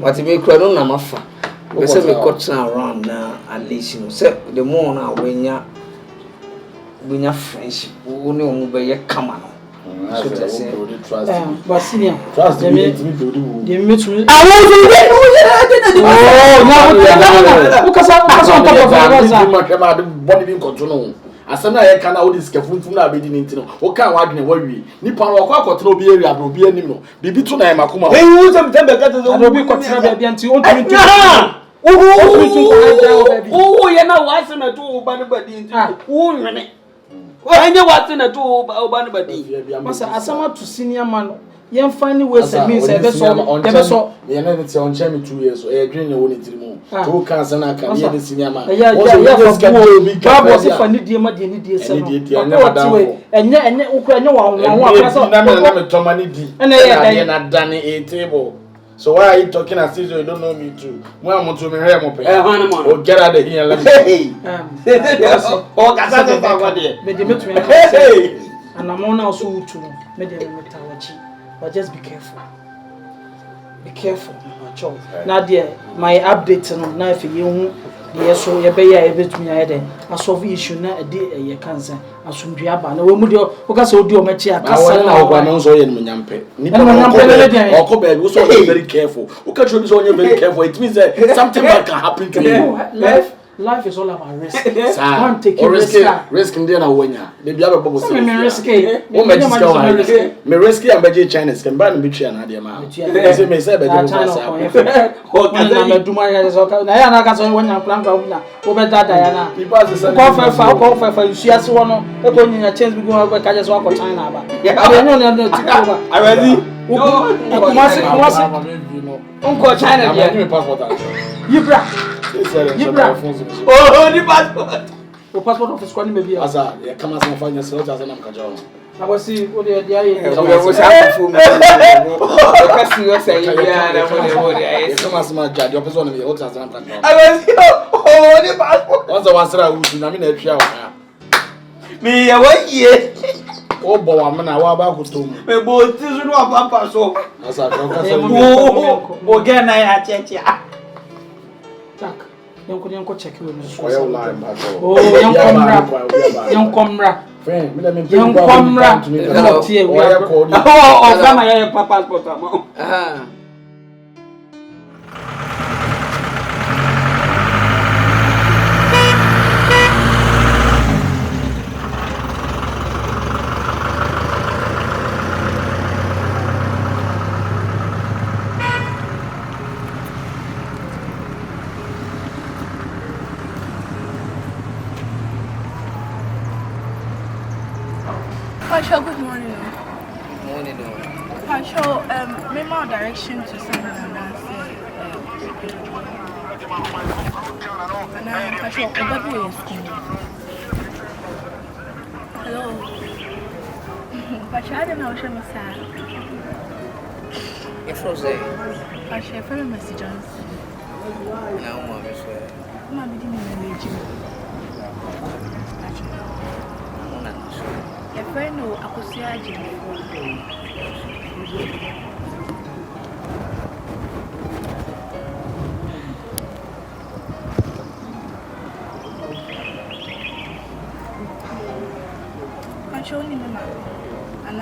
What me kura no na mafa. We say me cut around na at least you know say the more na we nya friendship we no mo be ye kama no. So to say but senior trust me to build you. They meet me. I Body being control. Asana ye kana wo diskefun na abedi ni ntino wo kan wa adwene wa wi nipa no kwa akotena obi area bro obi anim no bibi to na makoma hey wo sem tembe kata zo obi kotena ba bia nti on to wo ye na wa se na to wo ba ne badi ntino wo nwene anye wa se na to wo ba ne badi masa asama to senior man yen find ways and means e be so ye na nti on chemi 2 years so e dream ne wo ne tiri to cancer na kan ye ne senior man ya babo se fa ni die ma die ni die se no enye ukura enye wa akasa na me to mani di na dane a table. So why are you talking as if you don't know me too? When I'm to me here, oh, get out of here and let me. Oh, Casata, and I'm on also to Meditawachi. But just be careful. Be careful, my child. Now, dear, my updates on knife you. Yes, so you be a bit me ahead. I solve issue na a day a cancer. I soon be up and we would because I do my chair. I want so in Nyampe. Or Kobe was very careful. Who can show this on you very careful? It means that something bad can happen to you. Life is all about risk. Can't take risk in there now when ya. They be able to say me risky. Me risky and budget Chinese can buy me and idea man. Say me say budget. Oh, na do my guys okay. Na ya na ka so when ya plan ba una. Wo be dada ya na. People say go for you see as one no. E go nya chance bi go ka just wa ko China ba. Ade no na ti ko ba. Already? Kumasi. Unko China dia. Give me passport. Yibra. Oh, the passport. O passport office kwani me bia. Asa, ya kama sama fanya sio cha sana mkajao. Na basi o de dia ye. Wo sa fu me. Ka si wo say ya na mo de ya kama sama jadi o peso na me o cha sana mkajao. Oh, the passport. Once wasra usu na me na atwa wa. Me ya waye. O bo wa me na wa ba kutom. Me bo ti so no papa so. Asa, ka say o ge na ya cheche. Tak. Yanko check you no. Oya ula mbato. Oh, yankomra. Friend, me let me yankomra. No tie we are. Oh, grandma ya passport am. Pasha, good morning. Good morning. Pasha, me more direction to someone and I say, and I Pasha, what do school? Hello. Pasha, I don't know what I'm saying. If you say, Pasha, very message on. now mom is where. Mom didn't manage you. Your friend know Akua I'm showing him and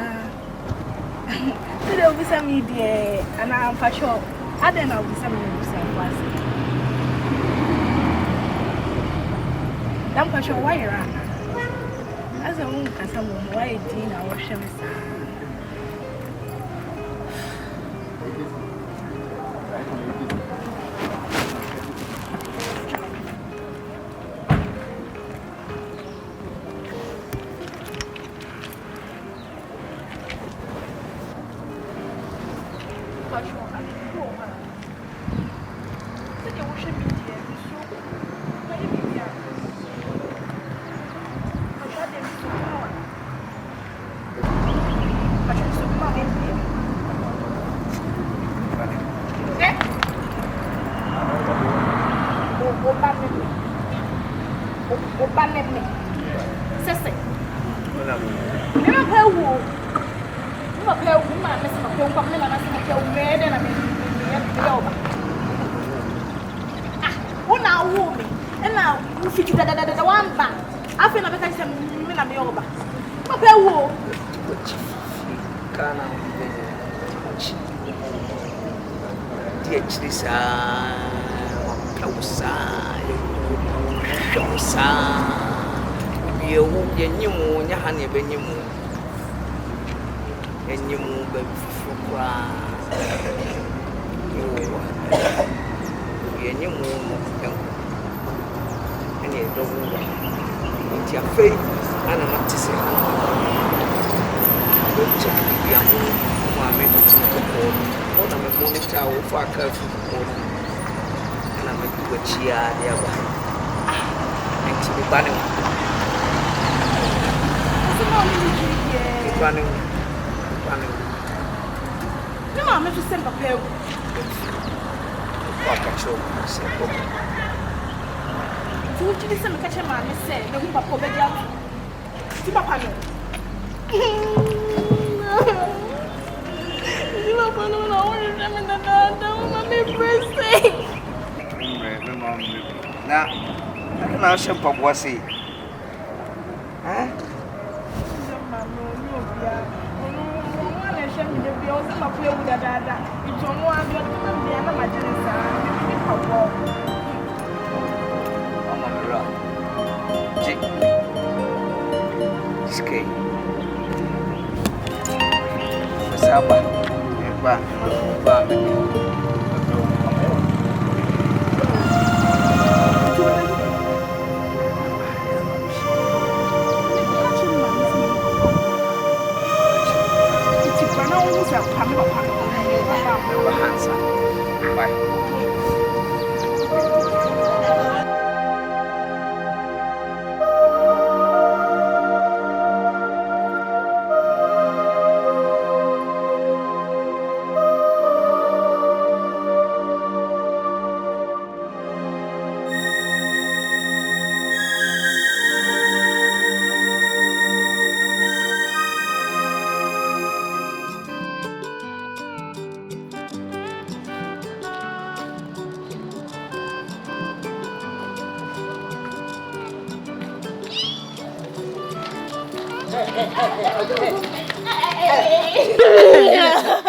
today will be some media and I'm for sure. I don't know if some I'm for sure why you're on. As a woman, as a woman, why did I wash him?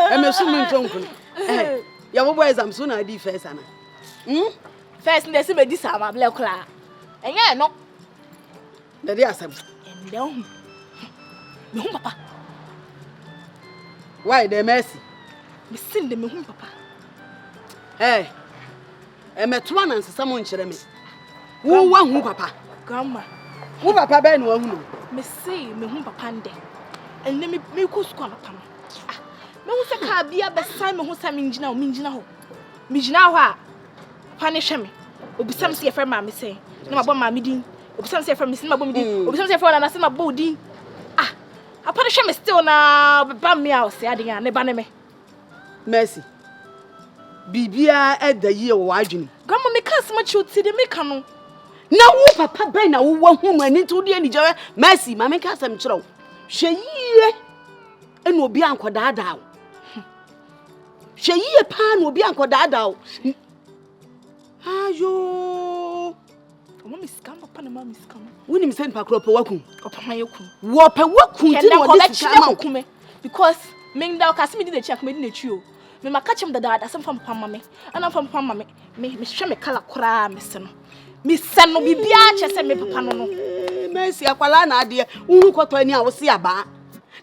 I'm assuming Donkoh. Your boys, I'm soon I did first, Anna. First, there's a this time, I'm like, and yeah, no. The dear Sam. No, Papa. Why the mercy? We send them home, Papa. Hey, I met one and someone Jeremy. Who one, Papa? Grandma. Who Papa Ben won't me say, me home, Papa, and let me go squam upon. Me who say, Cabia, but Simon who some engine, Mijina, punish me. Will be some say from mammy say, no about my meeting, or some say from Miss Mabudi, or some say for an asima body. Ah, I punish me still now, but bam me out, say, adding a nebaneme. Mercy. Bibia at the year watching. Grandma, me can't much you see the mecano. Now, Papa Ben, I want whom I need to do any joy. Mercy, Mamma can't some troll. She and will be Uncle Dada. She a pan will be Uncle Dada. Ah, you. Mammy scam upon a mammy scam. When him send Pacropa Wakum. Upon my yokum. Whop a wakum because Ming thou cast me the check made in a chew. Me ma catch him the dad as I'm from Pamame, and I'm from Pamame. Me show me color cry, Miss San no be biacha send me papa no. Mercy akwala dear, unu kwato ani a wo se aba.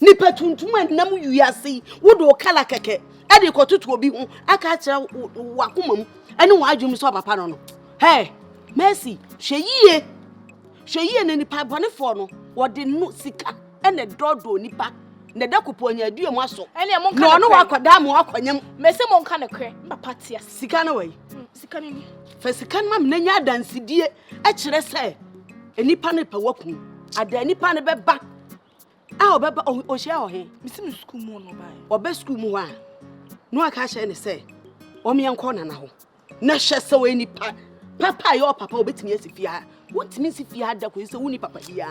Nipa tuntum anam wiase, wo do kala keke. E de kototo obi hu, aka kira wakoma mu. Ene wa adwum so papa no. Hey, Mercy, hweyie na nipa bonefo no, wo de no sika ene dodo nipa. ne da kuponya adu mu aso ene mo no no wakoda mu akonyam me se mo nka ne kre papa tia sika na wai sika ni fa sika ma me nya dansidie a kire se enipa ne pa waku ada enipa ne beba a obeba o hia o he me se me school mu no bai obe school mu wa no aka hye ne se o me yanko na ho na hye se we enipa papa yo papa obetimi asifia wontimi sifia da ko se woni papa dia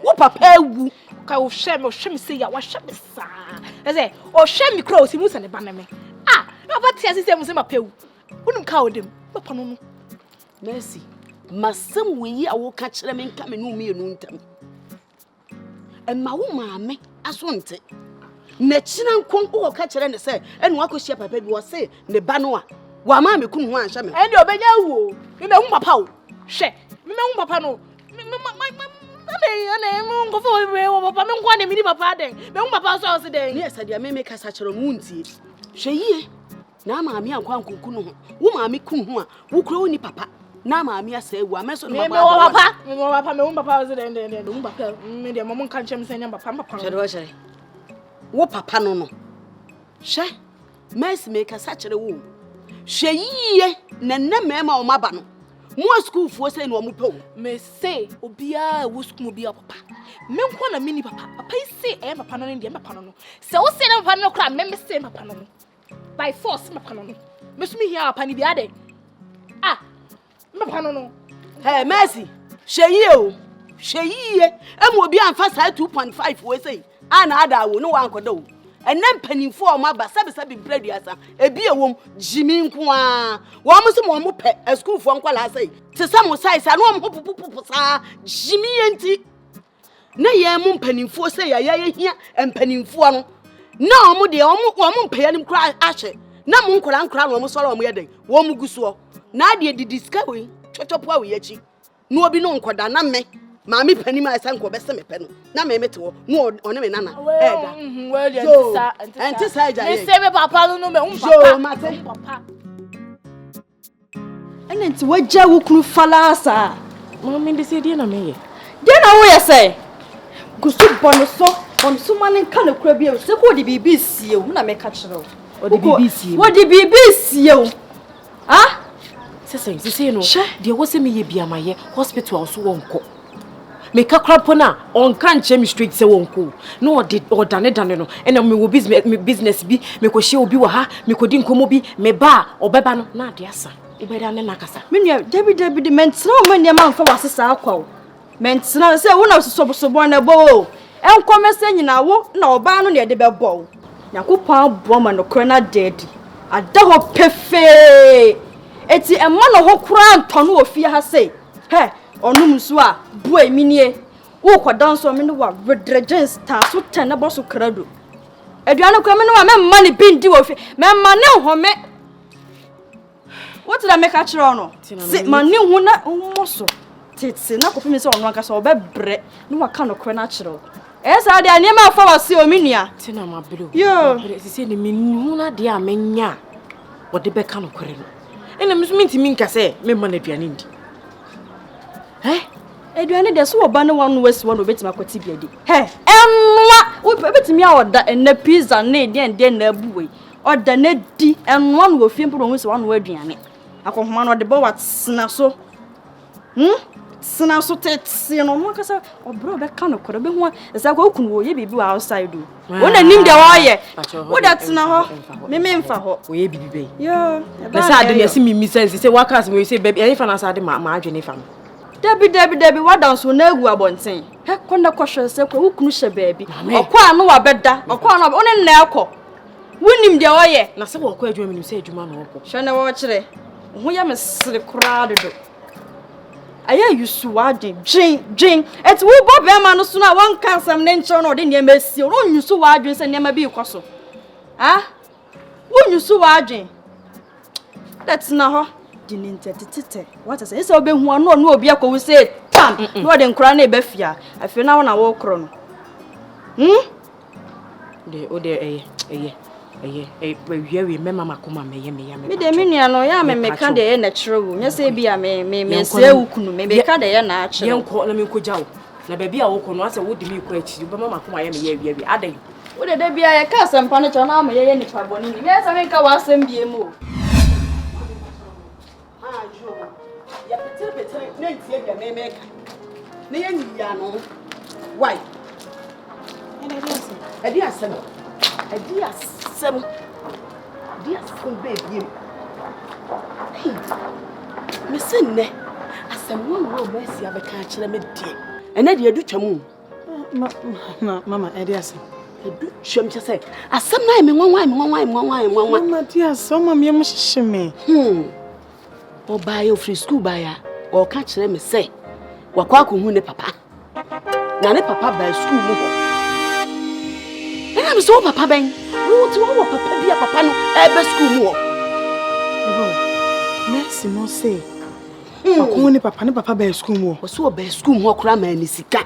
wo papa ewu ka wo hye me se ya wa hye me sa eze o hye me kro o si mu se ne ba na me papa tia se mu se papa ewu unum ka odem papa no no Mercy masem we yi awo ka kire me nka me no me enu ntam emma wo maame aso nte na kina nkon wo ka kire ne se enu akohia papa bi wo se ne ba no a wa ma me kunu ho anhya me ende obenya wo me hu papa wo hwe me hu papa no me ngofo we papa me nkwa ne mi papa den me hu papa so se den ne sadia me kasa kire mu ntie hwe yie na maame ankwa nkonkunu ho wo maame kunu ho a wo kuro ni papa na maame asa ewu ameso no papa me hu papa so den hu papa me de mo nka nchem se nya papa hwe wo papa no hwe Mercy me kasa kire wo hwe yie na mema o maba no mo school fo say no mo pew me say obia wo school obia papa me nko na mini papa yi say papa no ndie papa no se wo say na papa no kra me say papa no by force papa no me sumi hia papa ni bi ade papa no hey Mercy hwe yie emo obi anfa sa 2.5 we say na ada wo no wa ankoda wo enam panimfo o maba sabe braduasa ebi ewom jimi nko a wo mo se mo pe school fo nkwala sai te sam size na wo pupupupu sa jimi enti na ye mo panimfo sai ya hia empanimfo no na o mo de o mo pe yanim kra ahye na mo nkora na o mo soro o mo yeden wo mo guso na de didiska we chochopo we yachi no obi no nkoda na me Mami pani ma esa nko bese me pe no na me mete wo no one me nana eda antisa ja me se me papa no me papa ene nti wagya wo kunu falasa mami de se die na me ye de na wo ye se gusu bonso mane ka na kura bia se ko de bibi sie wo na me ka kire wo de bibi sie wo de bibi sie wo sese no de wo se me ye bia maye hospital so wonko me ka krapo na on kan che me street se wonko no odane no ena me wo business bi me ko hye obi wa ha me ko di nkomo bi me ba obeba no na ade asa ubeda ne nakasa me nua David mentra o mania ma mfa wasesa akwa mentra se wo na sobo na bo enkomese nyina wo na oba no ne de bebo yakopon abo ma no kro na daddy ada ho pefe eti emma no ho kura ntono ofie ha sei onum so a bu eminie wo kwadan so me no wa redregens ta so ten na boso krado aduane kwa me no wa me mma ne bindi wo fi me mma ne home what did I make a chiro no se mane hu na moso tete na kofi me se ono aka so obebre no wa ka no kwe na chiro esa de ane ma fa wase o menua tina ma bro yo se ne me hu na de amenya wo de be ka no kore no ena me ntimi nka se me mma na aduane ndi Eduane de so oba ne wanu wasi wanu betima kwati biade enwa wo betimi a oda ena pizza na de na abuwe oda na di enwa no ofie mpo no so wanu aduane akohoma no de bo watsena so sena so tete no mo kasa obro be ka no koro be hu esa kwa okunu wo ye bibi wa outside do wona nim de wo ye wo da tena ho me mfa ho wo ye bibi be yo be sa de yesi mi sense say wakas me say baby any fan asa de ma adwene fam Debi wadan so na egu abonten he konda kwhwe se kwa wukunu hye baabi okwa no wa beda okwa no one na ekọ wunim de oye na se wo kwa adwuma minim se adwuma no okọ hwe na wo kire ho ya mesere kura dodo aya yusu wade dwen eti wo bo be ma no so na won kansam ne nche no de ne mesi wo yusu wade se ne ma bi ikoso wo yusu wade that's na ho dinintete what I say ese obe hu ano no obi akowu say pam no de nkura na ebafia afi na wona wo kro no de o de we mema makoma meye me de me nua no ya me ka de na kire wo nya say bia me se wukunu me ka de ye na akire yenko na me koja wo na ba bia wo ko no ase wo de me ko akiri ba mama makoma ye me ye wi adai What did they be a cast and punish on arm? Any carbon? Yes, I make our same be a move. Ah, Joe. Ya pete nanti ya memeka. Na ya nyiya no. Why? Edi asem. Baby. Me senne. Asem wo mercy abeka akire me die. Ena de adu twam. Mama, edi asem. Adu twam che say asem na me nwanwan. Mama, dear, so mama ye mhihye me. O buy you free school buy ya. O ka kire me say wakwa akohu ne papa. Na ne papa buy school mu ho. Ena me so papa ben. Wo ti wo papa bia papa no ebe school mu ho. Mercy no say. Akohu ne papa buy school mu ho. O so buy school mu ho kura ma ni sika.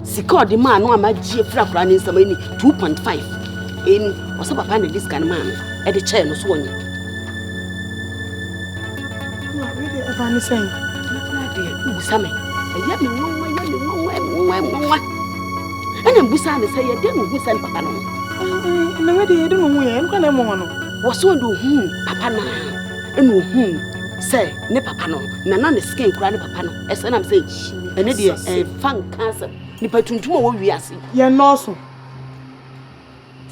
Sika odi ma no amagie fra kura ni nsama ni 2.5. Eni o so papa na dis kan ma no e de chair no so woni. Ma we dey ever ni say. Busame. Ya me nwa. Ana busa ne say ya de no busa papa no. Na we dey de no hu ya nko na mo no. Wo so ndo hu papa na. Eno hu say ne papa no. Na ne skin kura ne papa no. E say na me say ene de fan cancer. Ni patuntum wo wiase. Ya nurse.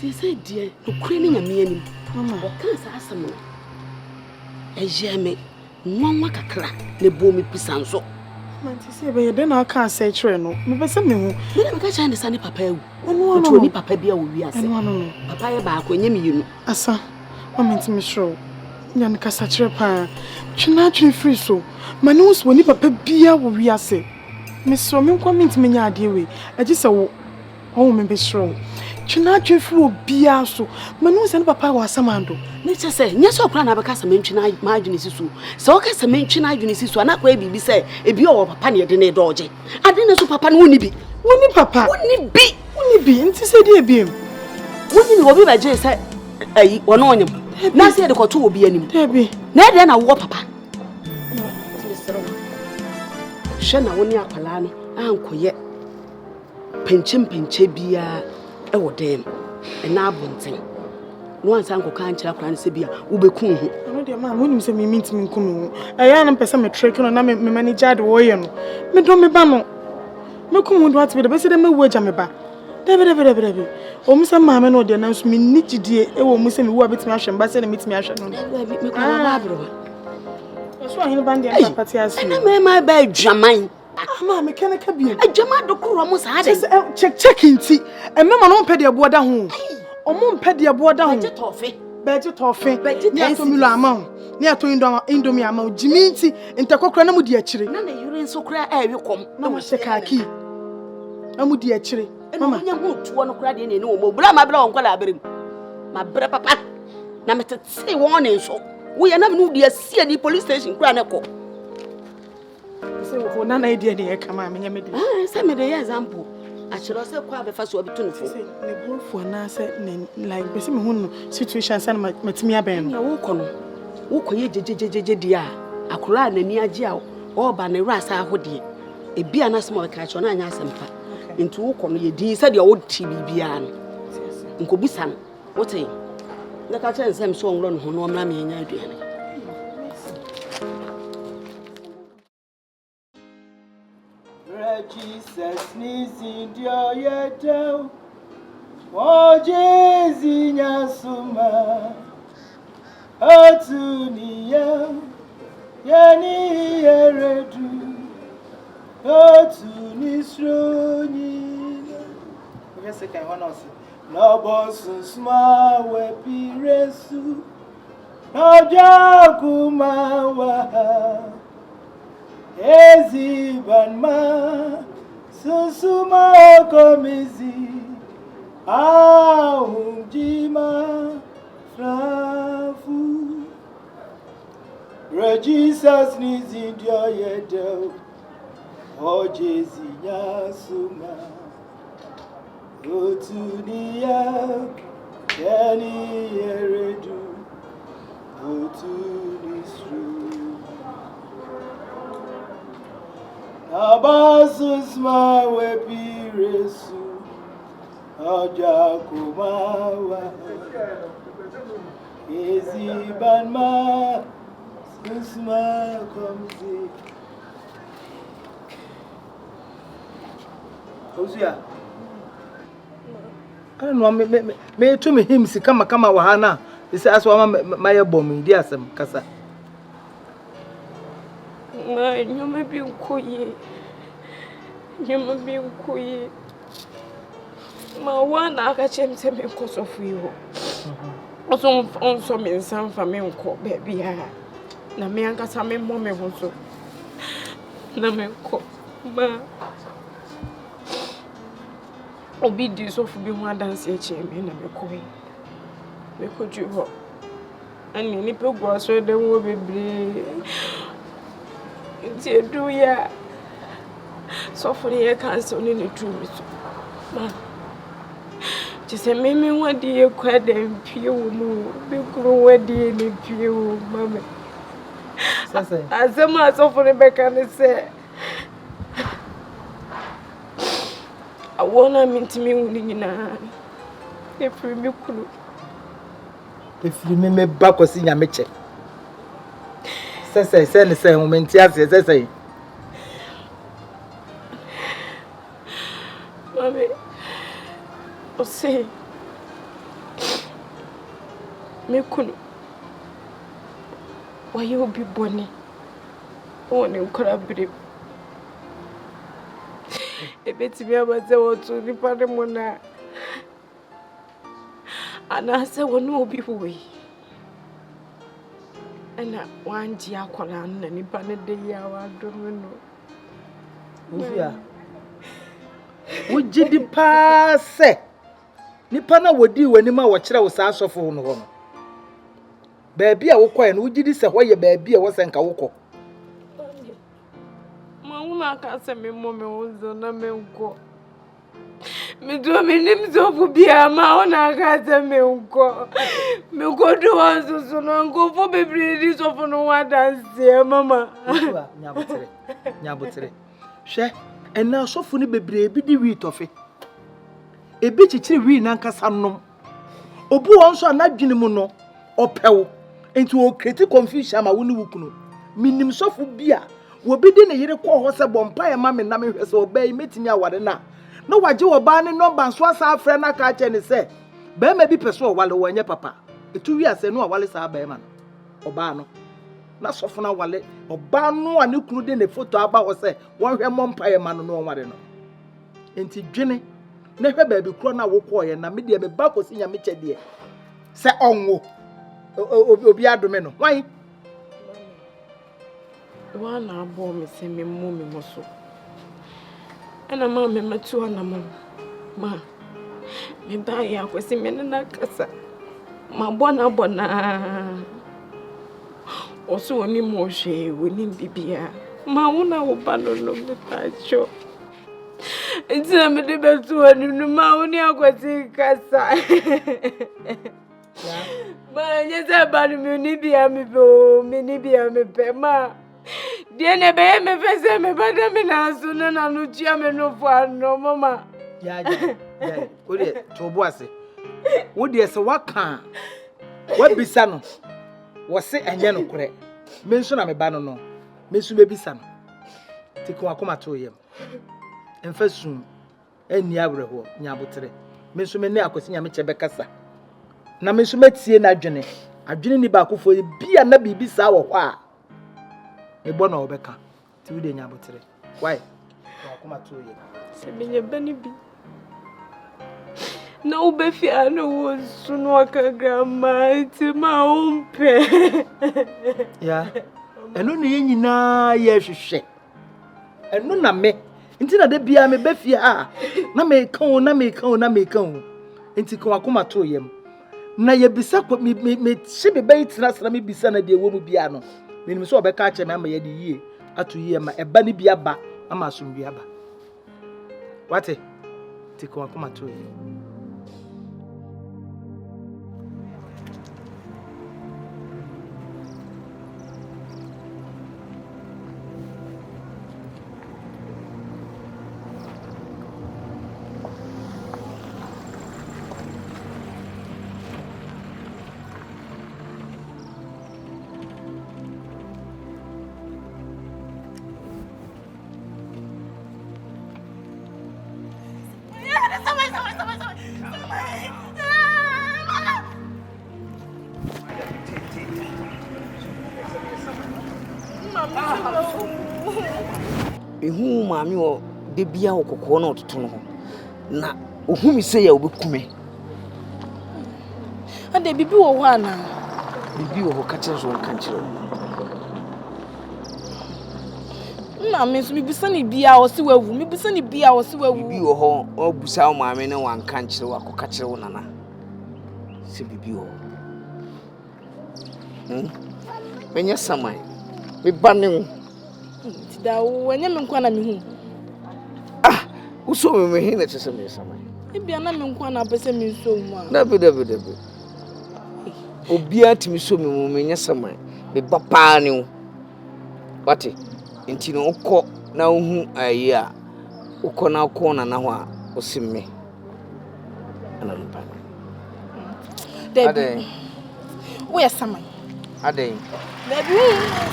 Ti say de no kure ne nyame anim. Mama, o cancer asem no. E jeme nwanwa kakra ne bo me pisanso. Manti say be de na ka say kire no. Me be say me hu. Me na me ka cha ne sane papa ewu. Eno ni papa bia wo wiase. Eno no. Papa ye ba akwa nyem yinu. Asa. Mama nti me show. Nya ne kasa kire pa. Twina free so. Mane wo so ni papa bia wo wiase. Me so me nkwa me nti me nya ade we. Agi se wo me be show. Twina free obia so. Mane wo se ni papa wa asamando. Ne che se nya so kra na be kasa mentwina ma adwene sisu. Se wo kasa mentwina adwene sisu ana kwa bibi se ebi o papa ne de ne doje. Ade ne so papa no woni bi. Woni papa. Woni bi nti se de ebiem. Woni ni obi ba je se ayi wono onyem. Na se de koto obi anim. Debi. Na de na wo papa. Hwe na woni akwala no ankoye. Penche bia e wo dem. E na abonten. No ansa ankoka ankyira kwala ne se bia wo bekun ho. No de ma wonim se me mintimi nkunu ho. Eya na pese me trek no na me manager de wo ye no. Me do me ba no. Me kum ho do atbe de be se de me wo agya me ba. Debe. O mu se maame no de na nso me nigidie e wo mu se me wo abetimi ahwe mba se na metimi ahwe no. Me kwa ba abro. So ahine bande en papa ti asu. Na me ma ba adwaman. Ma me kene ka biem. Adwama do kuro mo sa de. Check nti. E me ma no mpede ebo da ho. O mo mpede ebo da ho. Beje tofe. Ni ato mi lo ama ho. Ni ato indomie ama ho. Jimi nti ntakokora na mu di akire. Na na yure nso kura awe kom. Na ma se kaki. Amu di akire. Mama nya hu tuo no kura de ne wo mo bra ma bra won kwala abrem. Ma bra papa. Na me tete won ne nso. Wo ya na me no di asia di police station kura ne ko. Se wo na idea de e kama me nya me di. Se me de example. A chiro se kwa be fa so obitu no fo. Se ne brofo na se like be se me hu no situation san matimi aben no. Ya wo ko no. Wo ko ye jejejeje dia. Akura na ni age a o ba ne rasa ahode. E bia na se mo ka cho na anya asempa. Into wo ko no ye din se de wo ti bibia no. Nkobusa no. Wo te. Na ka che nsem so onro no ho no mra me nya aduane. Jesus nisi ndio yetu Ojezi nyasuma Otunia Yani yeredu Otunisroni Yes, I can one also. No bosu sma wepiresu No jakumawa Ezibanma susuma komizi ahunjima frafu Jesus nizindio yedo ojezi nyasuma otunia keni yeredu otunisru Abasus ma wepiresu Oja Kumawood. Easy Banma. Susma Komzi. How's I don't know, me to me him si kama wahana. This is why my bomb dear some kasa. You may be quiet. You may be quiet. My one I catch him to me because of you. Also, on some in some family called baby. Na me anka same mommy also. Na me ko ma. Obi di so fu bi ho dance e che me na me ko yi. Me ko ju ho. Ani ni pe gwa so de wo bebre. Nti edu ya. So for the cancel ni ni tu mi so. Ma. Ti se me wadi e kwa dem pie wo mu. Be kuro wadi ni pie wo mama. Sasa. Azama so for the back and say I wanna meet me winina. If we me kulu. If you me back or see Nyamekye. Say moment yes say. Mommy. O say me kulu. Why you be bonny? Oh, you could have been. A bit to be able to the Padamona. And I said, well, no, be and one dear Colan and Nipana de Yawa, don't know. Would you pass? Nipana would do when Nima watch was asked for home. Baby, I will cry and would you say why your baby was and Kawoko? Mamma can't send me mommy was on a milk. Me do me names of be a man, I got a milk. Me go to us so long go for baby this of no one dance, dear mamma. Nyabutere. She, and now so funny baby be the wheat of it. A bitchy tree nanka samnum. Obu also not ginimuno or pew. Into a critical confusion, I wouldn't look. Minim so for beer. Will be dinner here call horse a bompire, mammy, nammy, so obey meeting ya what enough. No, what you are banning no bands was our friend. I catch and say, Bear may be persuaded while when your papa. The 2 years and no Wallis are Bearman. Obano. Not so for now, Wallet. Obano and you couldn't a photo about was say, one vampire man no one. Ain't it Jenny? Never baby crona walk away and a media be back was in your mitcher dear. Say on. Obiadomeno. Why? One are born me say me mommy moso. And a mamma me two and a mom. Ma. Me buy ya kwesi me na kasa. Ma bona. Also oni mo hwe woni bibia. Ma wona wo ba no no me tacho. Nti me de betu ani no ma woni akwesi kasa. Ma nyese ba no me ni bia me bo me ni bia me pe ma. Die ne be me fese me bada me na so na no tia me no fo ano mama. Ya. Wo de to bo ase. Wo de se waka. Wa bisa no. Wo se enye no kure. Me nso na me ba no no. Me nso be bisa no. Tiko akoma to yem. Emfa sun. Eni abreho nyabotere. Me nso me ne akosi Nyamekye bekasa. Na me nso metie na adwene. Adwene ni ba akofo bia na bibisa wo hɔ a. Me bona obeka. Ti wude nyabotere. Why? Akoma to yem. Se benye bani bi. Na ubefi ano wo sunu aka grandma ti ma umpe. Ya. Eno ne nyina ye hwehwe. Eno na me. Nti na de bia me befi a. Na me kan. Nti kan akoma to yem. Na ye bisa ko me hye be itra sra me bisa na de wo mu bia no. Me nim so obeka ache me ama ye de yie. Ato yie ma eba ni bia ba ama asomdua ba. Wate? Ti kan akoma to yem. Ehu maami o de bia okokọ na ototo no na ohu mi se ya obekume. Ade bibi wo ho ana. Bibi wo ho ka kire so kan kire. Na me so bibisa ni bia wo se wawu, me bisa ni bia wo se wawu. Bibi wo ho o busa o maami ne wan kan kire wo akoka kire wo nana. Se bibi wo. Menya samai. Me banu. Tida wo enya me nkwa na me hu. Uso me hin na chese me samai. Bia na me nkwa na pese me so mu a. Dabe. Obia timi so me mu menya samai. Me ba pa ne wo. Wate. Nti no ukọ na ohu ayi a. Ukọ na ukọ na ho a osimme. Ana mpa. Dabe. Wo ya samai. Ade. Baby,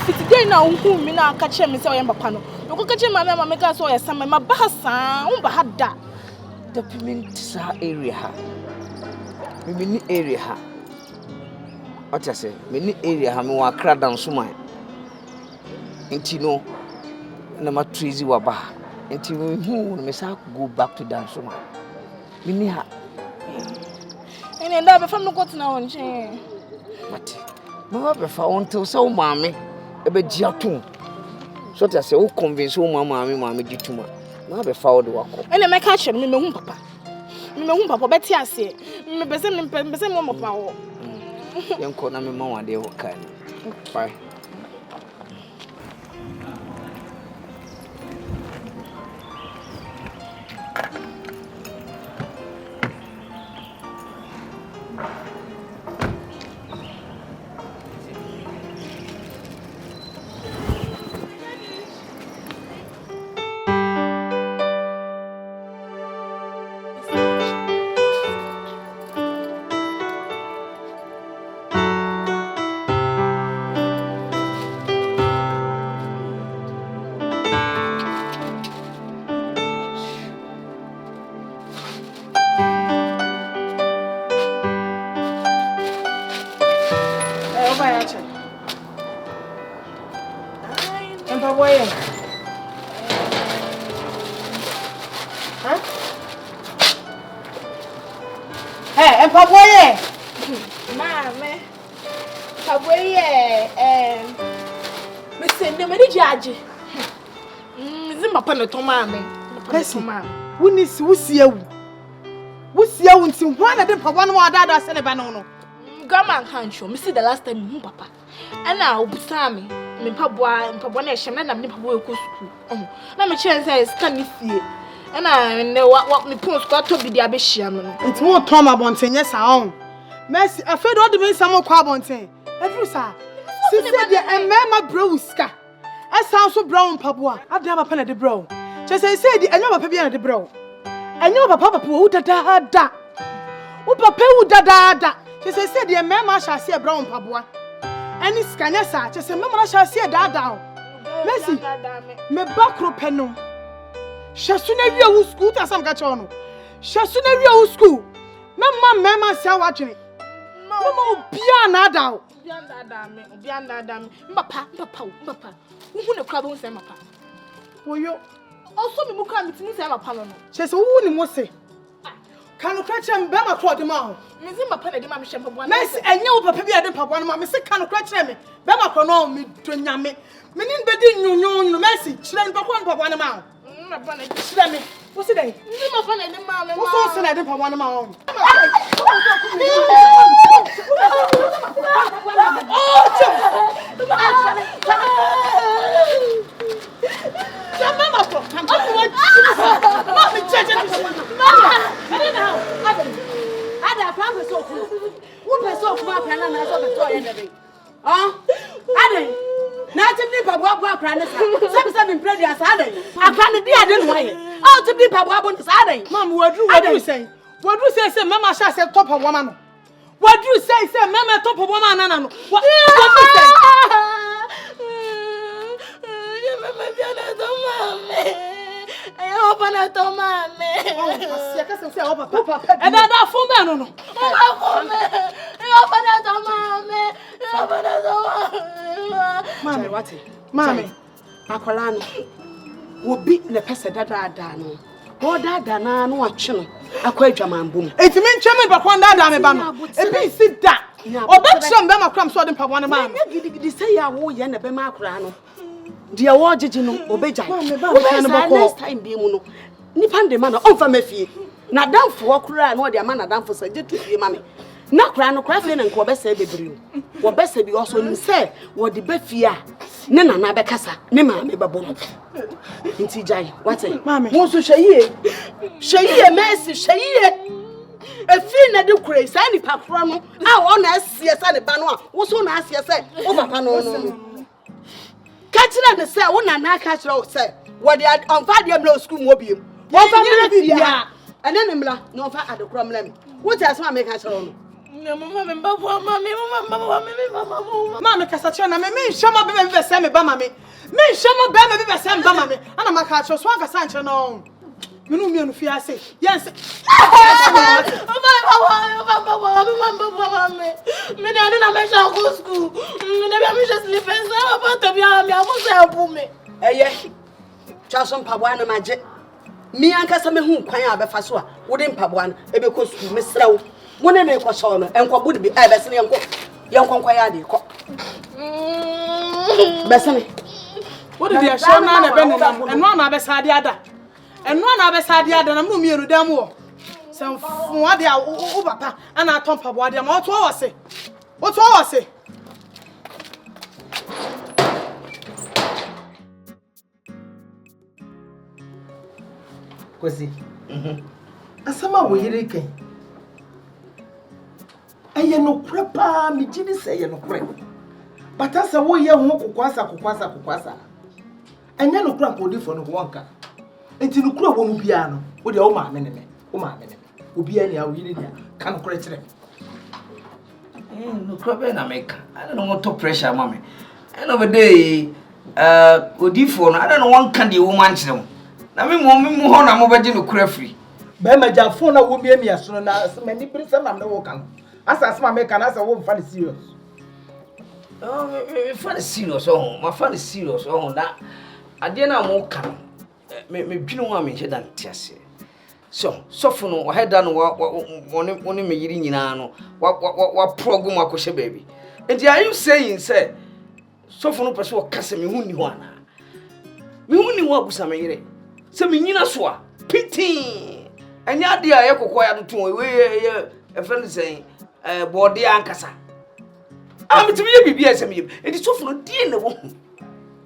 today na unku mi na ka che me se oyamba pa no. No ko ka che mama me ka so oyesama ma ba sa, un ba hada. The payment sa area ha. Me ni area ha. What I say? Me ni area ha me wa kra dan so man. Nti no na ma treasy wa ba. Nti hu me sa go back to dan so man. Me ni ha. Ene nda be fam no ko tena won che. What? Mama be fa until so mama e be gia tun. So that say o convince o mama di tuma. Mama be fa o de wako. Ene me ka che me hu papa. Me hu papa be ti ase. Me be se mo papa wo. Yenko na me ma wa de wo kan. Bye. Wusia nti hwa na de papa no adada se ne ba no. Grandma can't show me see the last time hu papa. And now obusa me mpaboa na ehye na me mpaboa ekọ school. Na me chen say scan ni fie. And na what me pon school to bi dia be hia me no. Nti wo tom abontenye sa on. Mercy afedo odi me nsam kwa abonten. Adru sa. Sisi de emema browska. Esa so brown mpaboa. Ada papa na de brown. Che say di enyo papa bi na de brown. Enyo papa wo dada. Wo papa wo dada. Che say de emema sha se brown mpaboa. Ani skanya sa che say mema na sha se dada. Mercy. Me bakro peno. Shasu na wi awu school ta sam ka che ono. Shasu na wi awu school. Mema sa wa dwene. Mama obia na ada. Obia na ada me. Papa. Wo ne kra bo nsem papa. Woyo. Also me muka me tinu nsem papa no. Chese wo ni mo se. Kanu kra che mbe ma kro de ma ho. Me zi papa na de ma me hye papa. Mes enye wo papa bia de papa no ma me se kanu kra che me. Be ma kro no me do nyame. Me ni be di nyonyo no Messi chire ni papa no ma ho. Papa na chire me. Wo se dai? Ni papa na de ma me. Wo so se na de papa no ma ho. What do you say, Mama shall say top of woman? What do you say, Mama top of woman? What do you say? I open a tomame. And that for man. I open a tomame. Mami, what? Mami. Akwala no. Wo bi na pese dada no. Wo dada na no atwe no. Akwa adwamambom. Eti me ntwe me bakwan dada me ba no. Ebi si da. Obetram be makram so de mpaboa ne ma no. Gidi say ya wo ye na be ma akora no. Dia wo gigi no obejai. Mami ba next time bi mu no. Nipa ndema na onfa mafie. Na damfo akora na o de ama na damfo sa je to fie mami. Na kura no kura fie na nko obesa bebre o. Wo besa bi also nim say wo de ba fie a ne nana be kasa ne ma me babo no. Nti jai what say? Mami. Mo so hweye Messi hweye. Efi na de kura sa ni pakura no a wo na asie sa ne ba no a wo so na asie say wo papa no no. Kachira ne say wo nana kachira wo say wo de onfa de mla school mo biem. Wo fa mla bia. Ene ne mla no fa adekura mla mi. Wo ti asema me kachira no. Mama me ba bo mama mama kasa chana me nshama be me se me ba mama me nshama be me be se me ba mama ana maka cho so aka sanche no menu mi anu fi ase yes me na me sha go school me na me just sleep and so about to be am ya mo se help me Eye chaso mpaboa na maje mi ankasa me hu kwan a be fa so a wo de mpaboa na e be ko school me srew Mone ne ko so no enko budi bi besene yenko ya de ko besene what did you show na na be ne eno na be sa de ada na mu mienu dam wo sem fu ade a wo papa ana atompa bo ade ma oto wo se Kwesi asama wo yire kan eye no krepa mi gini se ye no kre batasa wo ye ho kokwasa anya no kra podi fo no wonka enti no kra wo mu bia no wo de wo ma me ne obi ani a wo yire dia ka no kra kire no kra be na make I don't know what to pressure mama end of the day odi fo no I don't know one can the woman kire na me mo ho na mo beje no kra free be ma ja fo na wo mi aso na mani prisa na wo kan As my make an answer won't find serious. Oh, me find serious on my find serious on that. I didn't know come. Me dream one me than Tiasse. So for no, I had done what me yiri no. What program I could baby. And are you saying, sir? So for no person what cast me who you want. Me who what was some yere. So me nina swa pity. And ya dear I could quiet to away a friend saying. Body ankasa. I'm to be BBS me. It is so for dear no one.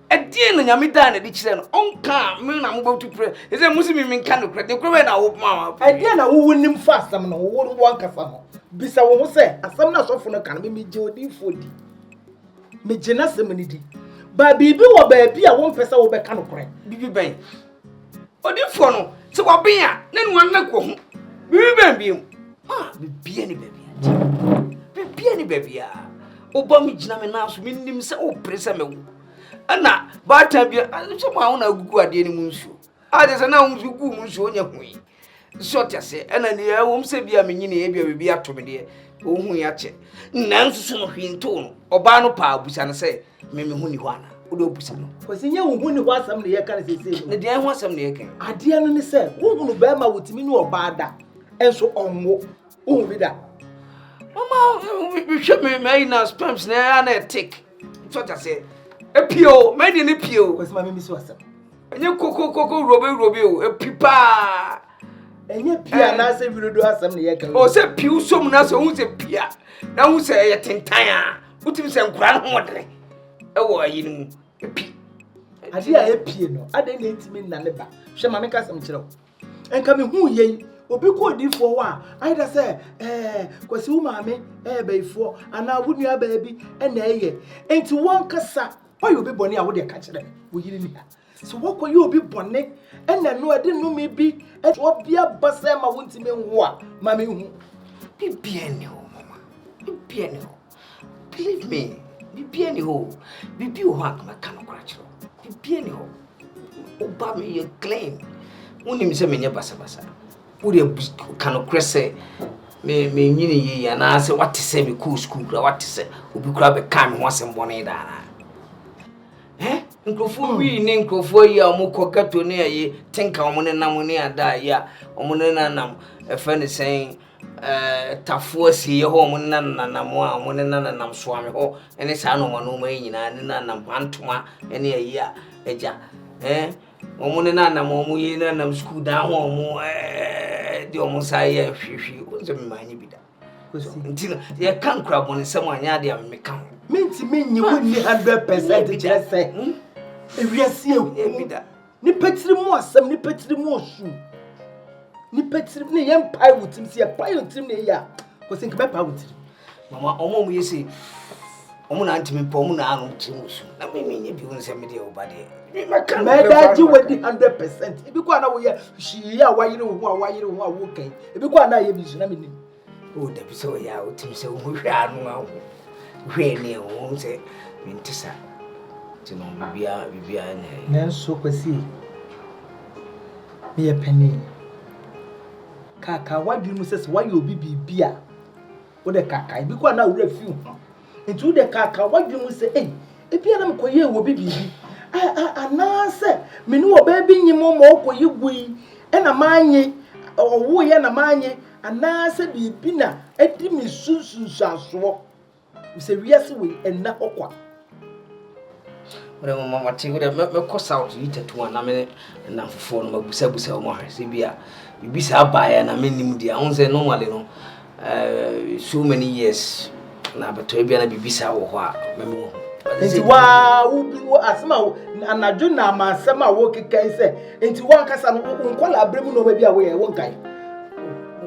A dear Nyamekye na di chire no. Onka me na mo to pray. Is a Muslim me kan no credit. The credit na wo mama. A dear na wo nim fast am no wo ankasa ho. Bisa wo say asam na so for no kan me je odi fodi. Me je na sem ni di. Ba bibi wo ba bi a wo pesa wo be kan no kre. Bibi ben. Odi fo no. Se wo ben a na nu na ko ho. Bibi ben bi. Ah, bibi ni baby. Bibia ni bebia oba mi gina me na so mi nim se o presa me wo ana ba ta bia so ma wona gugu ade ni mu nsuo ade se na wo gugu mu nsuo nya hui so tiase ana ni e wo mse bia me nyine e bia bibia to me de o hu ya che na nsusu no hwinto no oba no pa abusa no se me hu ni ho ana o do busa no Kwesi nya wo hu ni ho asam ne ye kan sese ne de ho asam ne ye kan ade no ni se wo hu no ba ma wotimi ni oba ada enso onwo wo hu bi da Mama, we should me na spams na na take. What I say? A pio, made in a pio. Kwesi ma me miso asam. Enye koko robe o, e pipa. Enye pia na se birodo asam ne ye kan. O se piu som na so hu se pia. Na hu se ye tentan a. Utim se nkura no modre. E wo ayi mu. E pi. Ade a e pie no, ade na etimi na ne ba. Hwe ma me ka asam kire wo. Enka me hu yen. Obi ko odifo wa aida say kwasi wo maame baifo ana wunu aba bi na eye enti won kasa oyi obi bone a wo de ka kire wo yiri ni ha so woko yi obi bone na no ade no me bi obia basa ma wontime nwo a ma me hu bibia ni ho mama bibia ni ho believe me bibia ni ho bibi ho akama kan okra kire bibia ni ho oba me ye claim unim se menye basa Uri kano krese me nyini ye ya na se what say me cool school what say obi kura be kam ho asem bone da na Nkrofo wi ne nkrofo yi a omukọ gato ne aye tenka omune nam ne ada ya omune nanam efe ne sen tafo asi ye ho omune nanam a omune nanam soame ho ene sa no mano ma nyina ne nanam pantoma ene aye a eja omune nanam omu yi nanam school da ho omu di omu sa ye hwehwe onzo me manyi bida ntino ye kan kura boni sem anya de me kan minti menyi wonni 100% kyerese ewiase ebida ni petri mu asem ni petri mu osu ni petri ne yem pai wutim se pai wutim ne ya ko sin ke pai wutim mama omo mu yesi omo na antimi pa omo na anu tim osu na me menye bi won se me de obade me da ji wodi 100% ebi kwa na wo ye hyi ya wayire wo a wo kan ebi kwa na ye bi su na me nim o da bi so ya o tim se wo hwe anu awo hwe ne wo se mentisa tino bibia ne nanso kwasi me ye pani kaka wadwi mu sese waye obi bibia wo de kaka ebi kwa na wura fi ho nti de kaka wadwi mu se ebia na mkoye wo bibi anase meni wo ba bi nyimo mo okoyi gui na manye owo ye na manye anase bibi na edi mi sunsunsu aso se wiase we enna okwa ore mama mati ore me ko south yi tatu na me na fofo no mabusa mo ha se bia bibi sa baaya na me nim dia won se normally no so many years na beto bia na bibi sa wo ho a me mo enti wa ubi wo asema anadwo na amasema wo kekai se enti wa nkasa no nkola abremu no ba bia wo ye wo nkai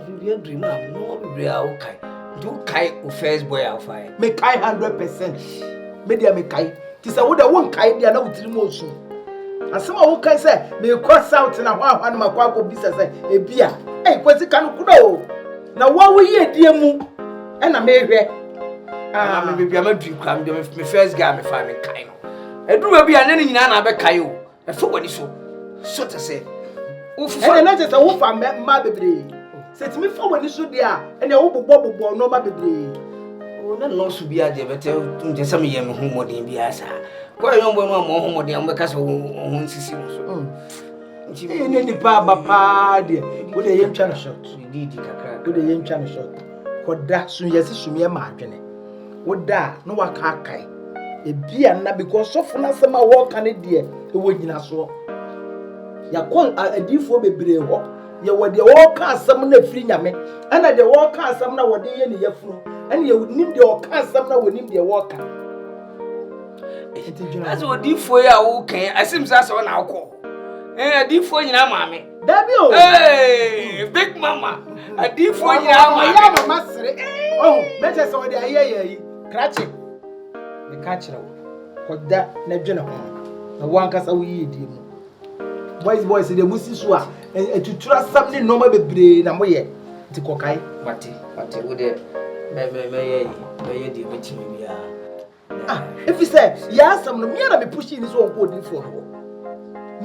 bibi dream am no bibi a wo kai do kai o first boy a fire me kai 100% me dia me kai ti se wo da wo nkai dia na wutiri mo osu asema wo kai se me cross out na hwa na makwa ko bisa se ebia kwesi kan kudo na wo ye die mu na me hwe me bibia ma dri kram de me first guy me fa me kai no eduru bia na nyina na be kai o e fo wani so te se wo fufa na te se wo fa ma bebre se ti me fa wani so dia e na wo bobbo no ma bebre o na no su bia de bete nje sam ye me hu modin bia sa ko yo mbo no mo hu modin am be ka so hu nsisi mo so nti ne ni pa ba pa de wo de yem twa na shot di kakra wo de yem twa na shot ko da sun yesi sumie ma adwene woda no waka kai ebia na because so na sema wo ka ne de e wo nyina so ya kon adifo bebre ho ye wo de wo ka asem na firi nyame ana de wo ka asem na wo de ye ne yafunu ana ye nim de wo ka asem na wo nim de wo ka as odifo ya wo kan asim sa so na akọ adifo nyina maame dabi o big mama adifo nyina maame ya mama sere meje so de ayeyi krache me ka kire wo koda na dwene ho na wankasa wo yi di mu boys de musisu a etutura sam ne noma bebre na moye ti kokai mate wo de me ye di bitimi bia if you say ya sam no me na me pushi ni so onko di fo no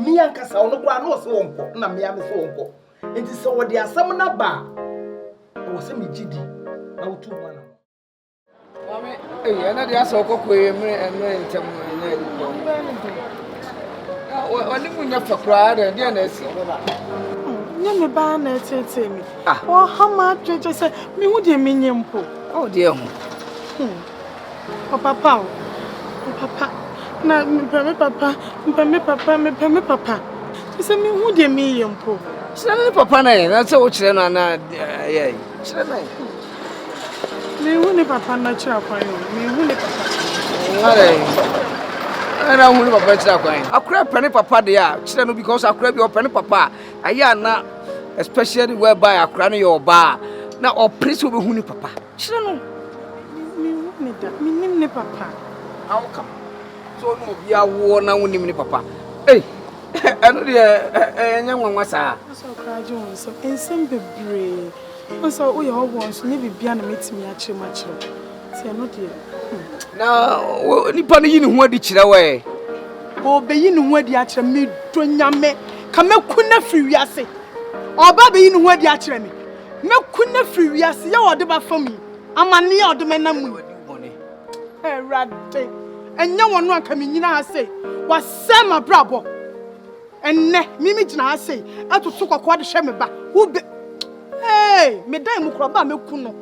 me ankasa ono kwa na o se onko na me ame so onko enti se wo de asam na ba wo se me gidi na wo tu mu na mame ana de asa okoko e me ntem na wani munya fakra da dia na si nyame ba na tete mi o hama jeje se mi hu de mi nyempo o de hu papa na me papa se mi hu de mi nyempo sira papa na se wo kire no na ye kire na mi hu ni papa na kira kwan mi hu ni papa ana hu ni papa kira kwan akura pene papa de a kire no because akura bi o pene papa aya na especially whereby akura no your ba na o prince obe hu ni papa kire no mi nim ni papa how come so no bi awo na wonim ni papa eno de enya nwanwa saa so kraje won so ensem bebre so o ye obon so ne bibia na metimi a kire ma kire ti eno de na nipa no yi ni ho adi kire we o be yi ni ho adi a kire me do nyame ka meku na firi wiase oba be yi ni ho adi a kire me meku na firi wiase ye wo de ba fam yi amane ye o de me na mu erade enya wono aka me nyina ase wasɛ ma brabo enne mimi gyina ase atoto kokɔ de hwɛ me ba wo hey me dan mu kro ba meku no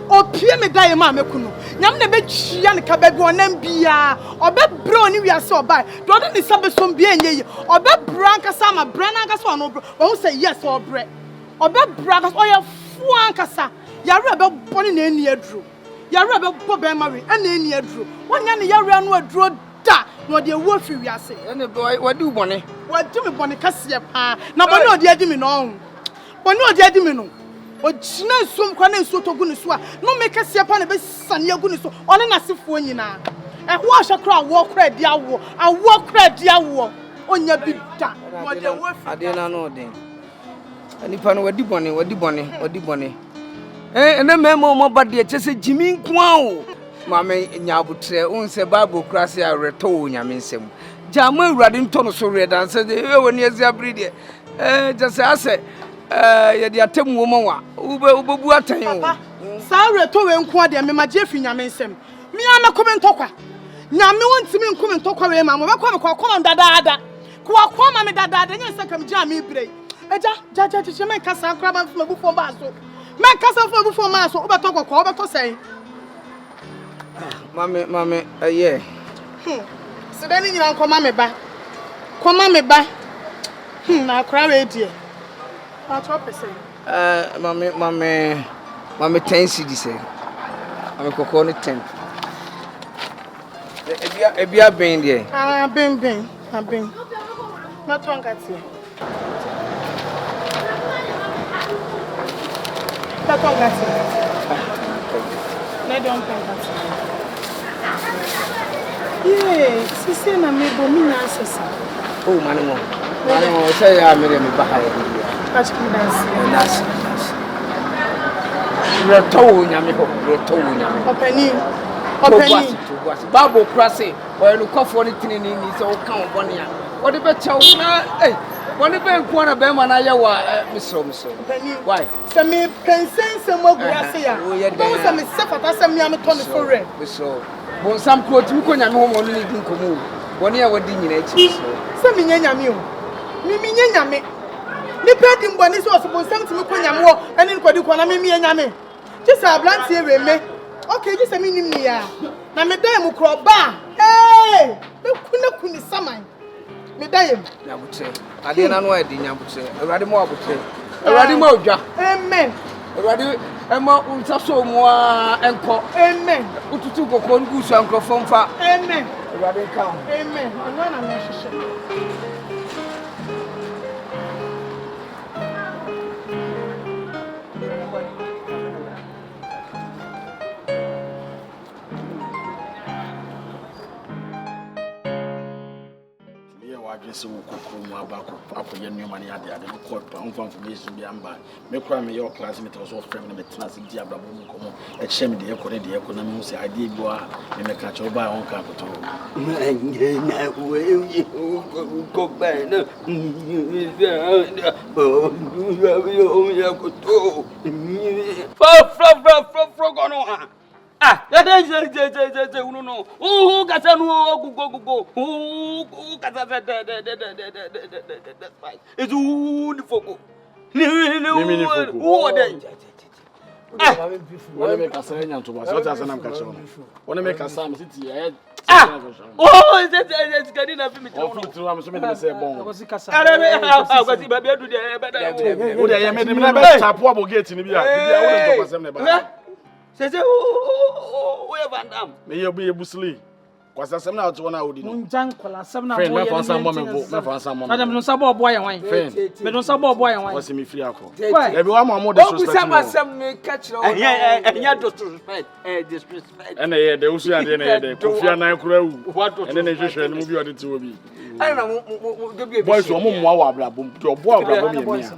opie me dan ma meku no nyam na be twia ne ka ba bi onam bia obebre oni wiase oba do de ne sabe som bia enye obebre ankasa ma bre na ankasa ono bro wo say yes obre obebre ankasa oya fu ankasa yare be boni na eni aduro yare be bo be ma we na eni aduro wonya ne yare no aduro da no de wo fi wiase ene wadi ubone wadi me boni kase pa na boni odi adi me no boni odi adi me no Ojina nsum kwa na nsu to gu ne so a no make se pa na be sane agu ne so one na sefo nyina ho ahwakra awo kra di awo onya bi da mo de wo fi ade na no den anipa no wadi bone ene memo mo ba de chese jimi nko o ma me nyabutre unse bible krase a reto nyame nsem jama awurade nto no so reda nse de woni azia bride jase ase yedi atem wo wa ubebu atan wo sa reto we nko de me maje fi nyame nsem mi ama komentokwa nyame wontimi nkomentokwa we ma mo be kwa me kwa dadaada kwa ma me dadaada nya se kam jia me brei eja ja me kasa kra ba fuma bufo ba so me kasa fuma bufo ma so ubetokwa kwa ubeto sen mame aye se dani nyina nko ma me ba na kra we die na 12%. Mame 10 cedi say. Mame kokko ni 10. Ebia ben there. Ben. Not one got here. Not one got here. No don't got here. Yeah, sister na me bo mi na asesa. Oh, manimo, say ya me ba ha ya. Catch me dance. Reto nyame. Openi. Bible krase, or no coffee ni tinini ni so kan bone a. What the better na one be nko na be ma na ye wa misro. Why? Se me pensen se mo guase ya. Bo se me se fata se me am to me for re. Misro. Bon sam ko timi ko nyame ho mo ni di nkomo. Bone ya wadi nyina echi so. Se me nyame o. Mi nyame. Ni pedi mboni so bon sam timi ko nyame wo eni nkwadi ko na mi nyame. Jisa ablanti e me. Okay, jisa mi nim ni ya. Na me dan mu kro ba. Hey! Me kuni saman. Me dan nyabutre. Ade na no ade nyabutre. Awurade mo abutre. Awurade mo odwa. Amen. Awurade ema unsa so mo a enko. Amen. Ututu kokko ngu so ankrofo mfa. Amen. Awurade ka. Amen. Ono na me hwehwe. Agese wo kokoro mu abako akoye nneoma ne ade ko information bi amba me kura me your classmate also friend me tena se dia brabo mu komo e che me de ekore de ekona me se ade bi wa me ka che oba on ka koto na we ko ba na fro gono ha ya de no kasa no go kasa that's fine it's the foco ni wo de wona make asa nya nto ba so ta asa nam ka che no wona make asa am city ya it's gadi na fi mi tro no am so me de say bon ko si kasa ko si ba bi adu de be da wo de ya me de me be tapo abogate ni bia wo de to pasem ne ba say who ever ndam me ye bu ye busli kwasa sem na oto na odi no munjan kwala sem na boye me fa nsam mo me fa nsam mo madam no sabo obo ayan wan me no sabo obo ayan wan wasi me firi akọ e bi wa mo disrespect no sem me ka kire enya disrespect ene ye de usu ade ene ye de kofia nan kura wu ene ne hwehwe no bi odi ti wo bi ana mo gebi boys o mo mo wa abra bom ti obo abra bom ye mia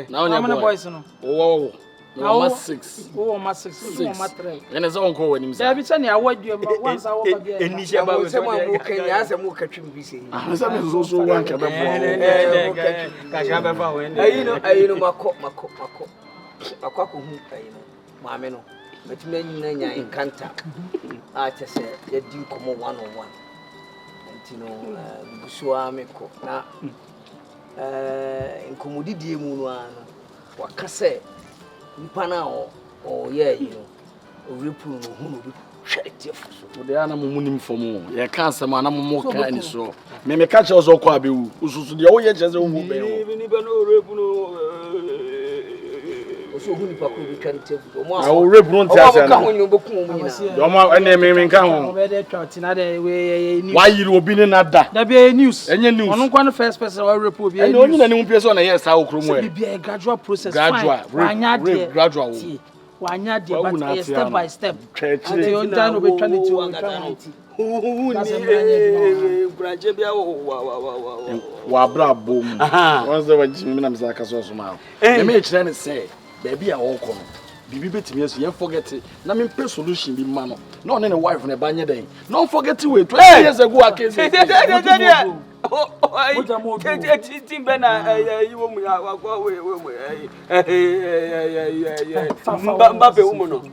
na onya boys no wo Number 6. Oh, my 6. Oh, my 3. And it's on call when him say. Every time I watch you, once I walk again. Initial about someone who can answer more catching busy. I'm also one cabin. I know, Mako, Mameno, but men in Canta. I just said, you do come 101. Tino, Busuamiko. Now, in Commodity Munuan, what cassette, Nipana or you know, or Ripun, who the animal mooning for more. You can't say, man, I'm more kind of so. May catch us all quite be who's the old edges of woman. So who can take I will reprint why you will be in that? There be a news. And you knew one first person I report. And only the new person, yes, how come be a gradual process. Gradual. One year, step by step. Until done with 22 and Wabra boom. Once the way Jimmy and Zaka smile. The mate then say, baby, I won't come. Bibi beti me you forget it. Na me pay solution be man. No na wife na banye den. No forget it wait 20 years ago I came.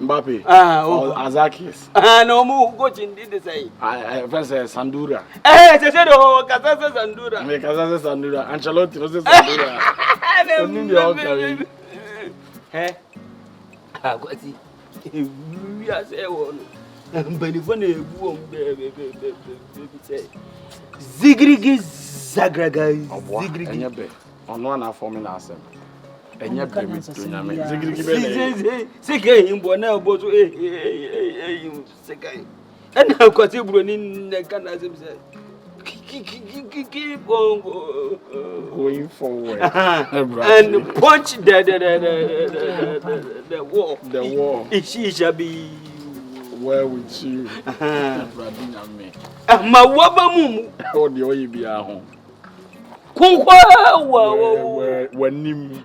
Mbappe. Azakis. No mu go chindi de say. I first Sandura. Se se do Kasase Sandura. Me Kasase Sandura. Ancelotti no se Sandura. Oni de o carry. Agwati. We are say one. Mbani fo na ebu o baby say. Zigrigi zagraga zigrigi. Enyabe. Ono na for me na asem. Enyabe mi to nyame. Zigrigi be na. Sike himbo na obozo sike. Ena akwati bro ni nka na asem say. Keep on going forward and punch the wall. The wall. She shall be well with you. Ma waba mumu. Oh, the oil be a home. Kunkwa wanim.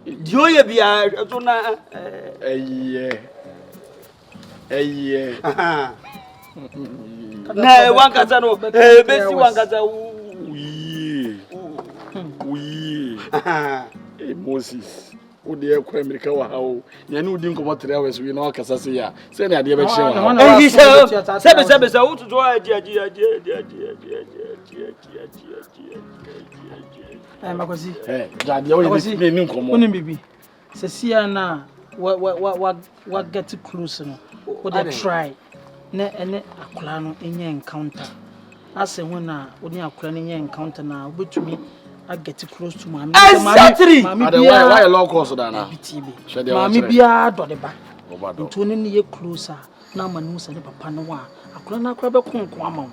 The oil be a tuna. A year. Na wankaza no besi wankaza we Moses o de kwa America wa hawo ya ni udi nkomo 3 hours we na wakasa se ya se na ade be hye wa sebe sa ututo aji makosi jadi o ni nkomo oni bibi se sia na wa get close no o dey try na ene akula no enye encounter ase ho na oni akula no enye encounter na obetumi I get close to mommy. Exactly. Why long course da na? Mommy bia do de ba. Ntu ne ne ye closer na manu se ne papa no wa akula na akula be konkon ama.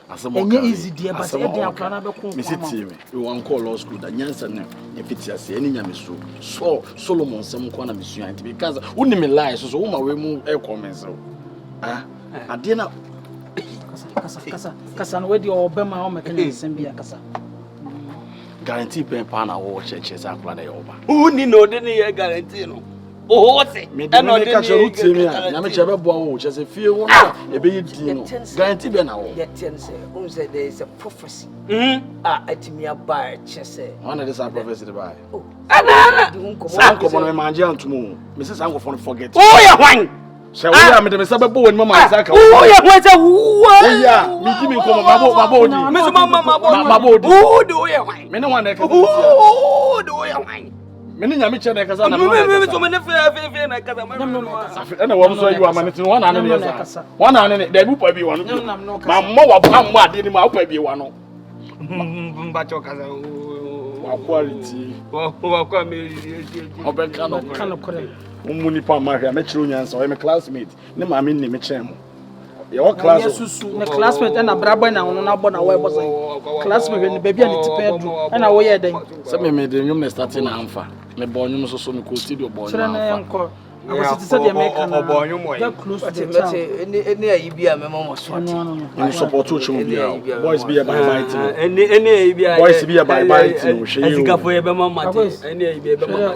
Enye easy dia but e dia akula na be konkon. Me sit me. We wan call law school da nyansa na e fiti ase eni nyame so Solomon sem ko na mesu anti because woni me lie so wo ma we mu e comments ade na kasa no we di obema o mekana sem bia kasa. Guarantee pen pan a wo cheche za akula na yoba. Uni no de ne guarantee no. Oh se. Me de no ka che ruti me a Nyamekye be boa wo chese fie wo na e be yedi no. Guarantee be na wo. Ye ten say, say there is a prophecy. Atimi aba chese. One of this prophecy the buy. Oh. Ana. Sanko no me manje antumu. Me say sanko for forget. Oh ya hwan. Se wo ya me de me say be bo woni mama Isaac. Oh ya hwan say wo. Oh ya, me give me come mabo odi. Me say mabo odi. Oh do ya hwan. Me no wan na ka. Oh do ya hwan. Me ni Nyamekye na kasa na me so me ne fe na kasa me no. Na wo so you amane tin wana ne yesa. Wana ne da bu pa bi wano. Ma mo wa pa mo ade ni ma pa bi wano. Mba cho kasa. Wa quality. Wa kwa me. Obenka no kore. Umuni pa ma hia me chiro nyansa o me classmate. Ne ma me ni me chem. Your class na classmate na brabo na wono na bo na wo ebosan classmate ni baby ani tipe du na wo ye den se me de nyum na start na amfa me bo nyum so me ko studio bo nyum amfa abositi se de make na bo nyum wo ene ayi bia me mama so you support to chum bia boys bia by bite ene ayi bia boys bia by bite no hwe you azika fo ye be mama ene ayi bia be mama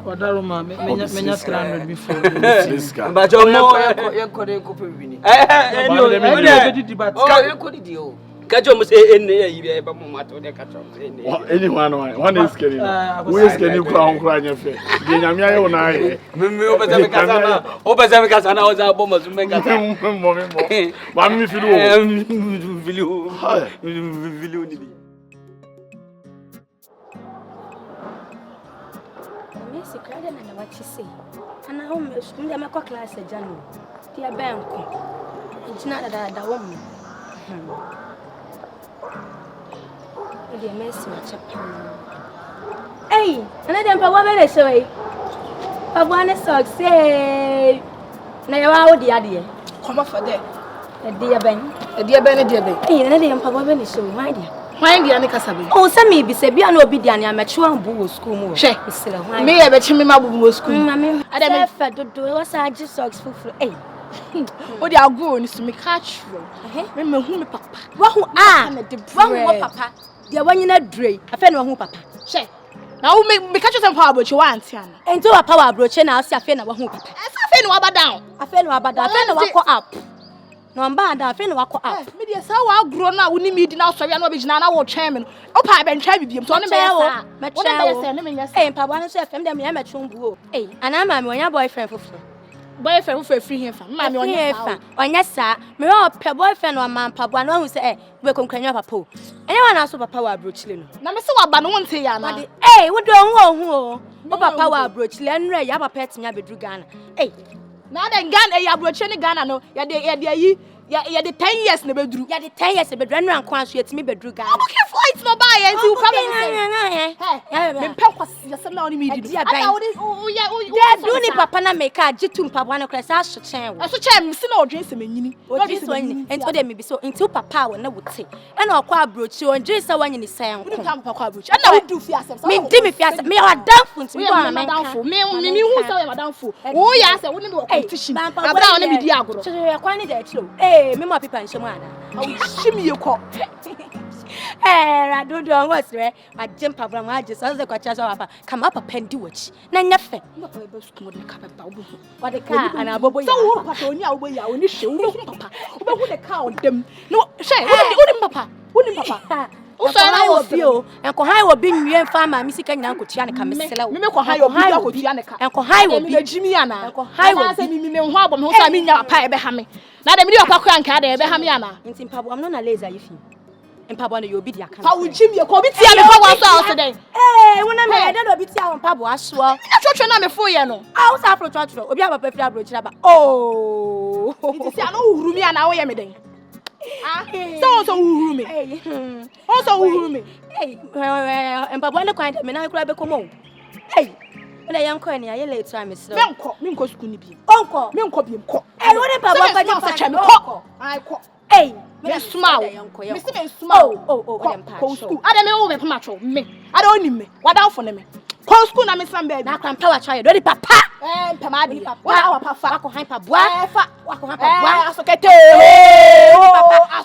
wadaro ma menya 300 before ba jo mo ye ko de ko pe bini catch almost any matter. Anyone, one is getting. Who is getting crown crying your face? Nyamekye on I. Opazamikasana was our bombers who make a Mammy Filu. Messi cried and what you say. And I almost couldn't make a class a journal. Dear Banco. It's not that I woman. Dear Messi, what's up? Hey, another power say. I want to say, now the idea. Come off for there. A dear Ben. A dear Ben, a dear Ben. Hey, another power when it's so, my dear. Why the Anikasabi? Oh, some may be said, be an obedient amateur boo school. Check, Mr. Me, I bet you my boo school. Mammy, I don't know if do was I just socks for hey. What they are going to make catch you. Remember whom papa. What who are papa? Dear one in a dray. I fell on who papa. Check. Now make catch some power, but you want to. And to a power brooch and I'll see a fan of who papa. I fell over down. I fell over down. I fell walk up. No, I'm bad. I fell walk up. Media so I'll grow now. We need now. Sorry, I'm not vision. I will chairman. Oh, I've been trying to be so I'm Papa, chef, and then I'm a chumbo. Hey, and I'm your boyfriend for boyfriend for free here. Mammy, on your yes, sir. Me all per boyfriend or man, Papa, no one say, we can clean up a pole. Anyone else with a power brooch? Now, Miss Waban won't say, hey, what do I want? Papa power brooch, Lenra, you have a pet in your Ghana. Hey, now then, Ghana, you have brooch any Ghana, no, yeah, the 10 years never drew. Yeah, the 10 years, but run around quite yet, me bedroom Ghana. Okay, flights no buy, and you come and say, no, immediately. Oh, yeah, do need Papa na make a jitum Papa class. I should change. I should change, no drinks and told them maybe so until Papa will never say. And I'll quite brooch you and dress one in the same. Papa brooch. And I do fiasco. Me, Timmy fiasco. Me are down for me. Me, who saw him down for. Oh, yes, I wouldn't do a competition. I'm down in the Diago. So you're quite that slow. Hey, me more people in Shamana. Oh, shimmy you call. Eh, I don't know what's there. I jump up from my just as the coaches are come up a pen do it. Nothing. What the car and a boy. So, Patonia, we are only show Papa. Who the cow them? No, say, wouldn't Papa? Wouldn't Papa? Also, I will feel and Kohai will be you farmer, Missy Uncle Tianica, Miss Sella. Mimiko will be Yanaka, and Kohai will be Jimiana. Kohai will say, me, Wabam, who I mean your pie behind. Now the video Papa and Caddy Behamiana. In Zimbabwe, I'm not a laser if you. And Papa, you'll be the account. How would Jimmy call it today? Eh, when I don't be on Pablo, I swear. I told you for you know. I was after to we have a perfect average. Oh, it's a no room and now I am a day. So who me? Also who me? Hey, and Papa, no kind of men I grab a common. Hey. And I am calling you late time, Miss Uncle, Minko Scooby. Uncle, Minko Bimco. And what about such a call? I call. Hey, Miss Small, Mr. Small. Oh, school. I don't know over macho. Me, I don't need me. What out for me? Call school, I'm Miss Sunday. Now can power child, ready, Papa. And Pamadi, wow, Papa, Hyper, Papa,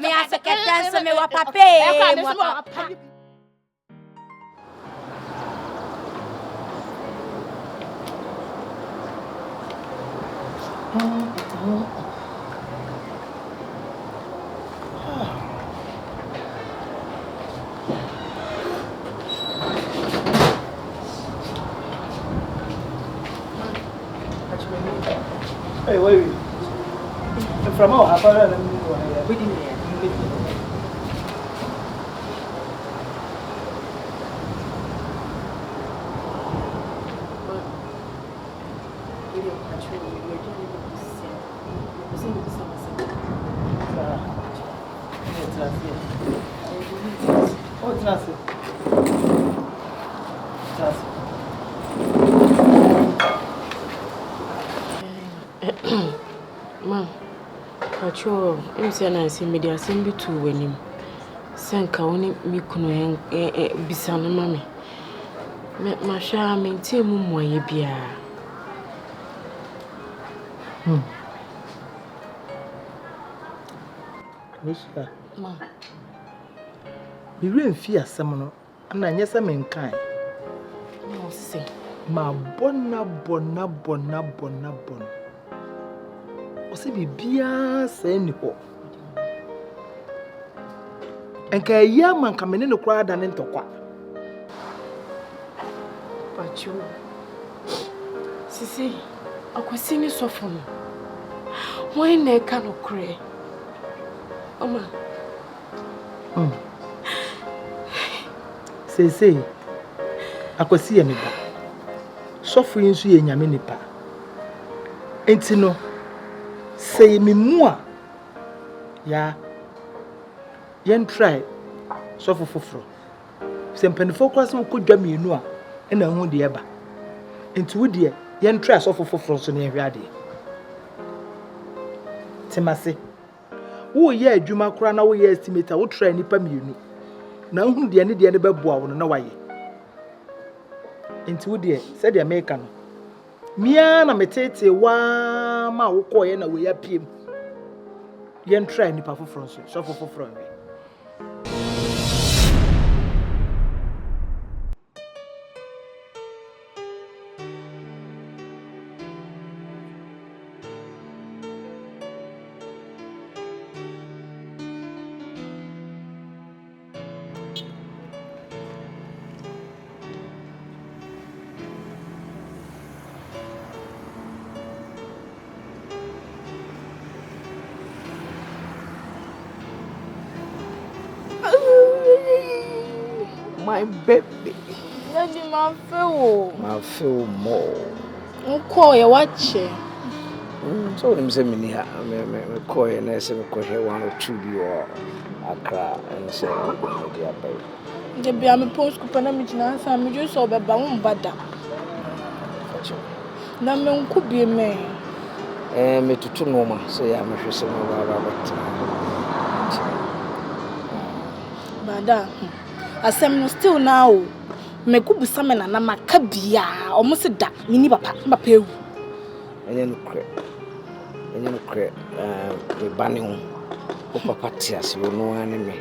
may I second answer me what Papa? Hey, wait. From our apparel and waiting here. Ma, Pacho, I'm saying I see media assembly to when him. Sanka only me kuno bisana mami. Ma sha maintain mumu ye bia. Misha. Ma. We really fear someone, and I yes, I'm in kind. No, say. Ma bona. O se bibia se ni ho. enka ya man ka mene no kura da ne ntokwa Pacho. Sisi, akwasi ni sofo no. Why na ka no kure? Mama. Sese akwasi ya me ba. Sofo yin su ye nyame nipa. Enti no say me mu a ya yen try sofo foforo. Se mpanifo kwase wo kodwa mienu a na hu de eba. Enti wo de yen try sofo foforo so na ehwe ade. Timase wo ye adwuma kora na wo ye estimator wo try nipa mienu. Na hu de ne beboa wo na waye. Enti wo de se de America no. Mia na metete wa ma wo koye na wo ya piem. Yen try nipa foforo so sofo foforo nwe. My baby. Daddy, my feel. My feel more. Unko, you watch it. So them say me me call and say me call here 1 or 2 bi or Accra and say me dey pay. The be am post ku na me jina sa me just so be ba won bada. Na me unko bi me. Me tutu no ma so ya me hwese me ba bet. Bada. Asem no still now. Me ku busa me na maka bia. Omo se da me ni papa ewu. Enye no kre me bane ho. O papa tiase wo no ane me.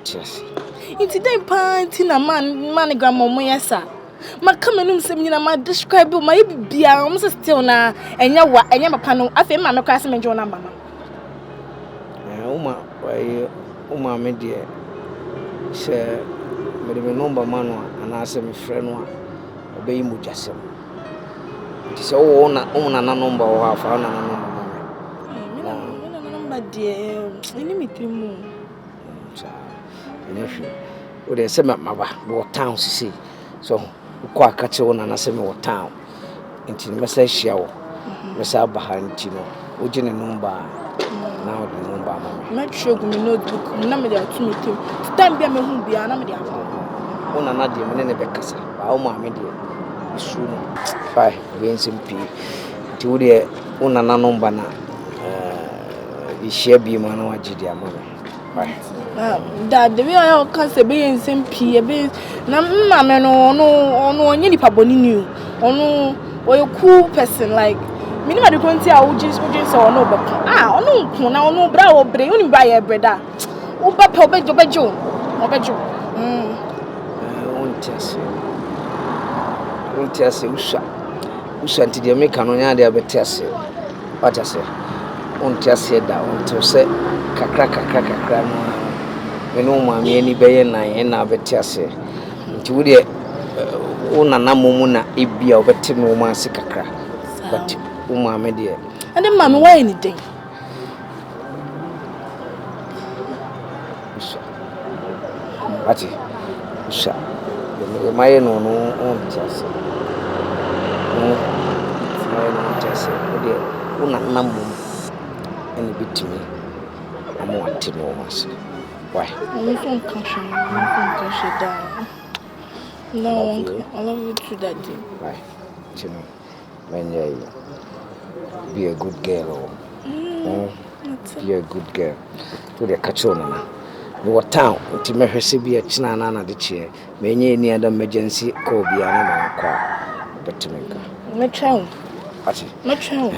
Tiase. Inti den panti na man grandma mo yesa. Maka menum sem nyina ma describe ma ye bia. Omo se still na enye papa no afi ma me kwa se me jo na mama. Uma me de se me number man ana se me friend no obey mu jasem. Ti se wo na number wo afa na number man. Me na number de ini mitrimu. Cha. Nyefi. O de se me maba wo town sisi. So ko akache wo na se me wo town. Nti me se hia wo. Me se abaha nti no. O je ne number. Now the number mama. Me show me notebook. Na me dey to me too. Stand bia me hu bia na me dey afa. Ona na de me ne be kasa. Ba o ma me de. Isu no. Fai, we nsimpi. Ti wo de ona na number na ihia bi ma na wagidi amama. Fai. Dad, the way I can say be nsimpi, be na mama me no onye nipa boni ni o. Ono a cool person like minima de konti a wo so no be ono nko na ono bra wo bre oni bra ye breda wo ba pe obejo untiase usha nti de meka no nya de abetiase watase untiase da unto se kakra no eno ma me ani beye nan na abetiase nti wo de una na momu na ebia obeti no ma se kakra but uma me de and then mama why anything ati usha my no on just una namu any bit me I'm wanting no mas why no uncle I love you too daddy why you know when you be a good girl be a good girl to the kachona no town to me hwese bi a china na de che me nye ni ada emergency call bi ana ma kwa betimeka me twen ati me twen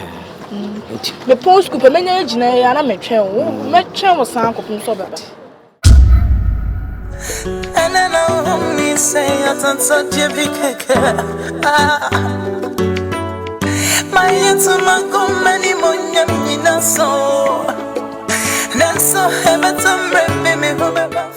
me post ku pe me nya gina ya na me twen me twen wo san kopun so baba and then I me say I don't so my into my go many monya mina so that's so heaven to me me remember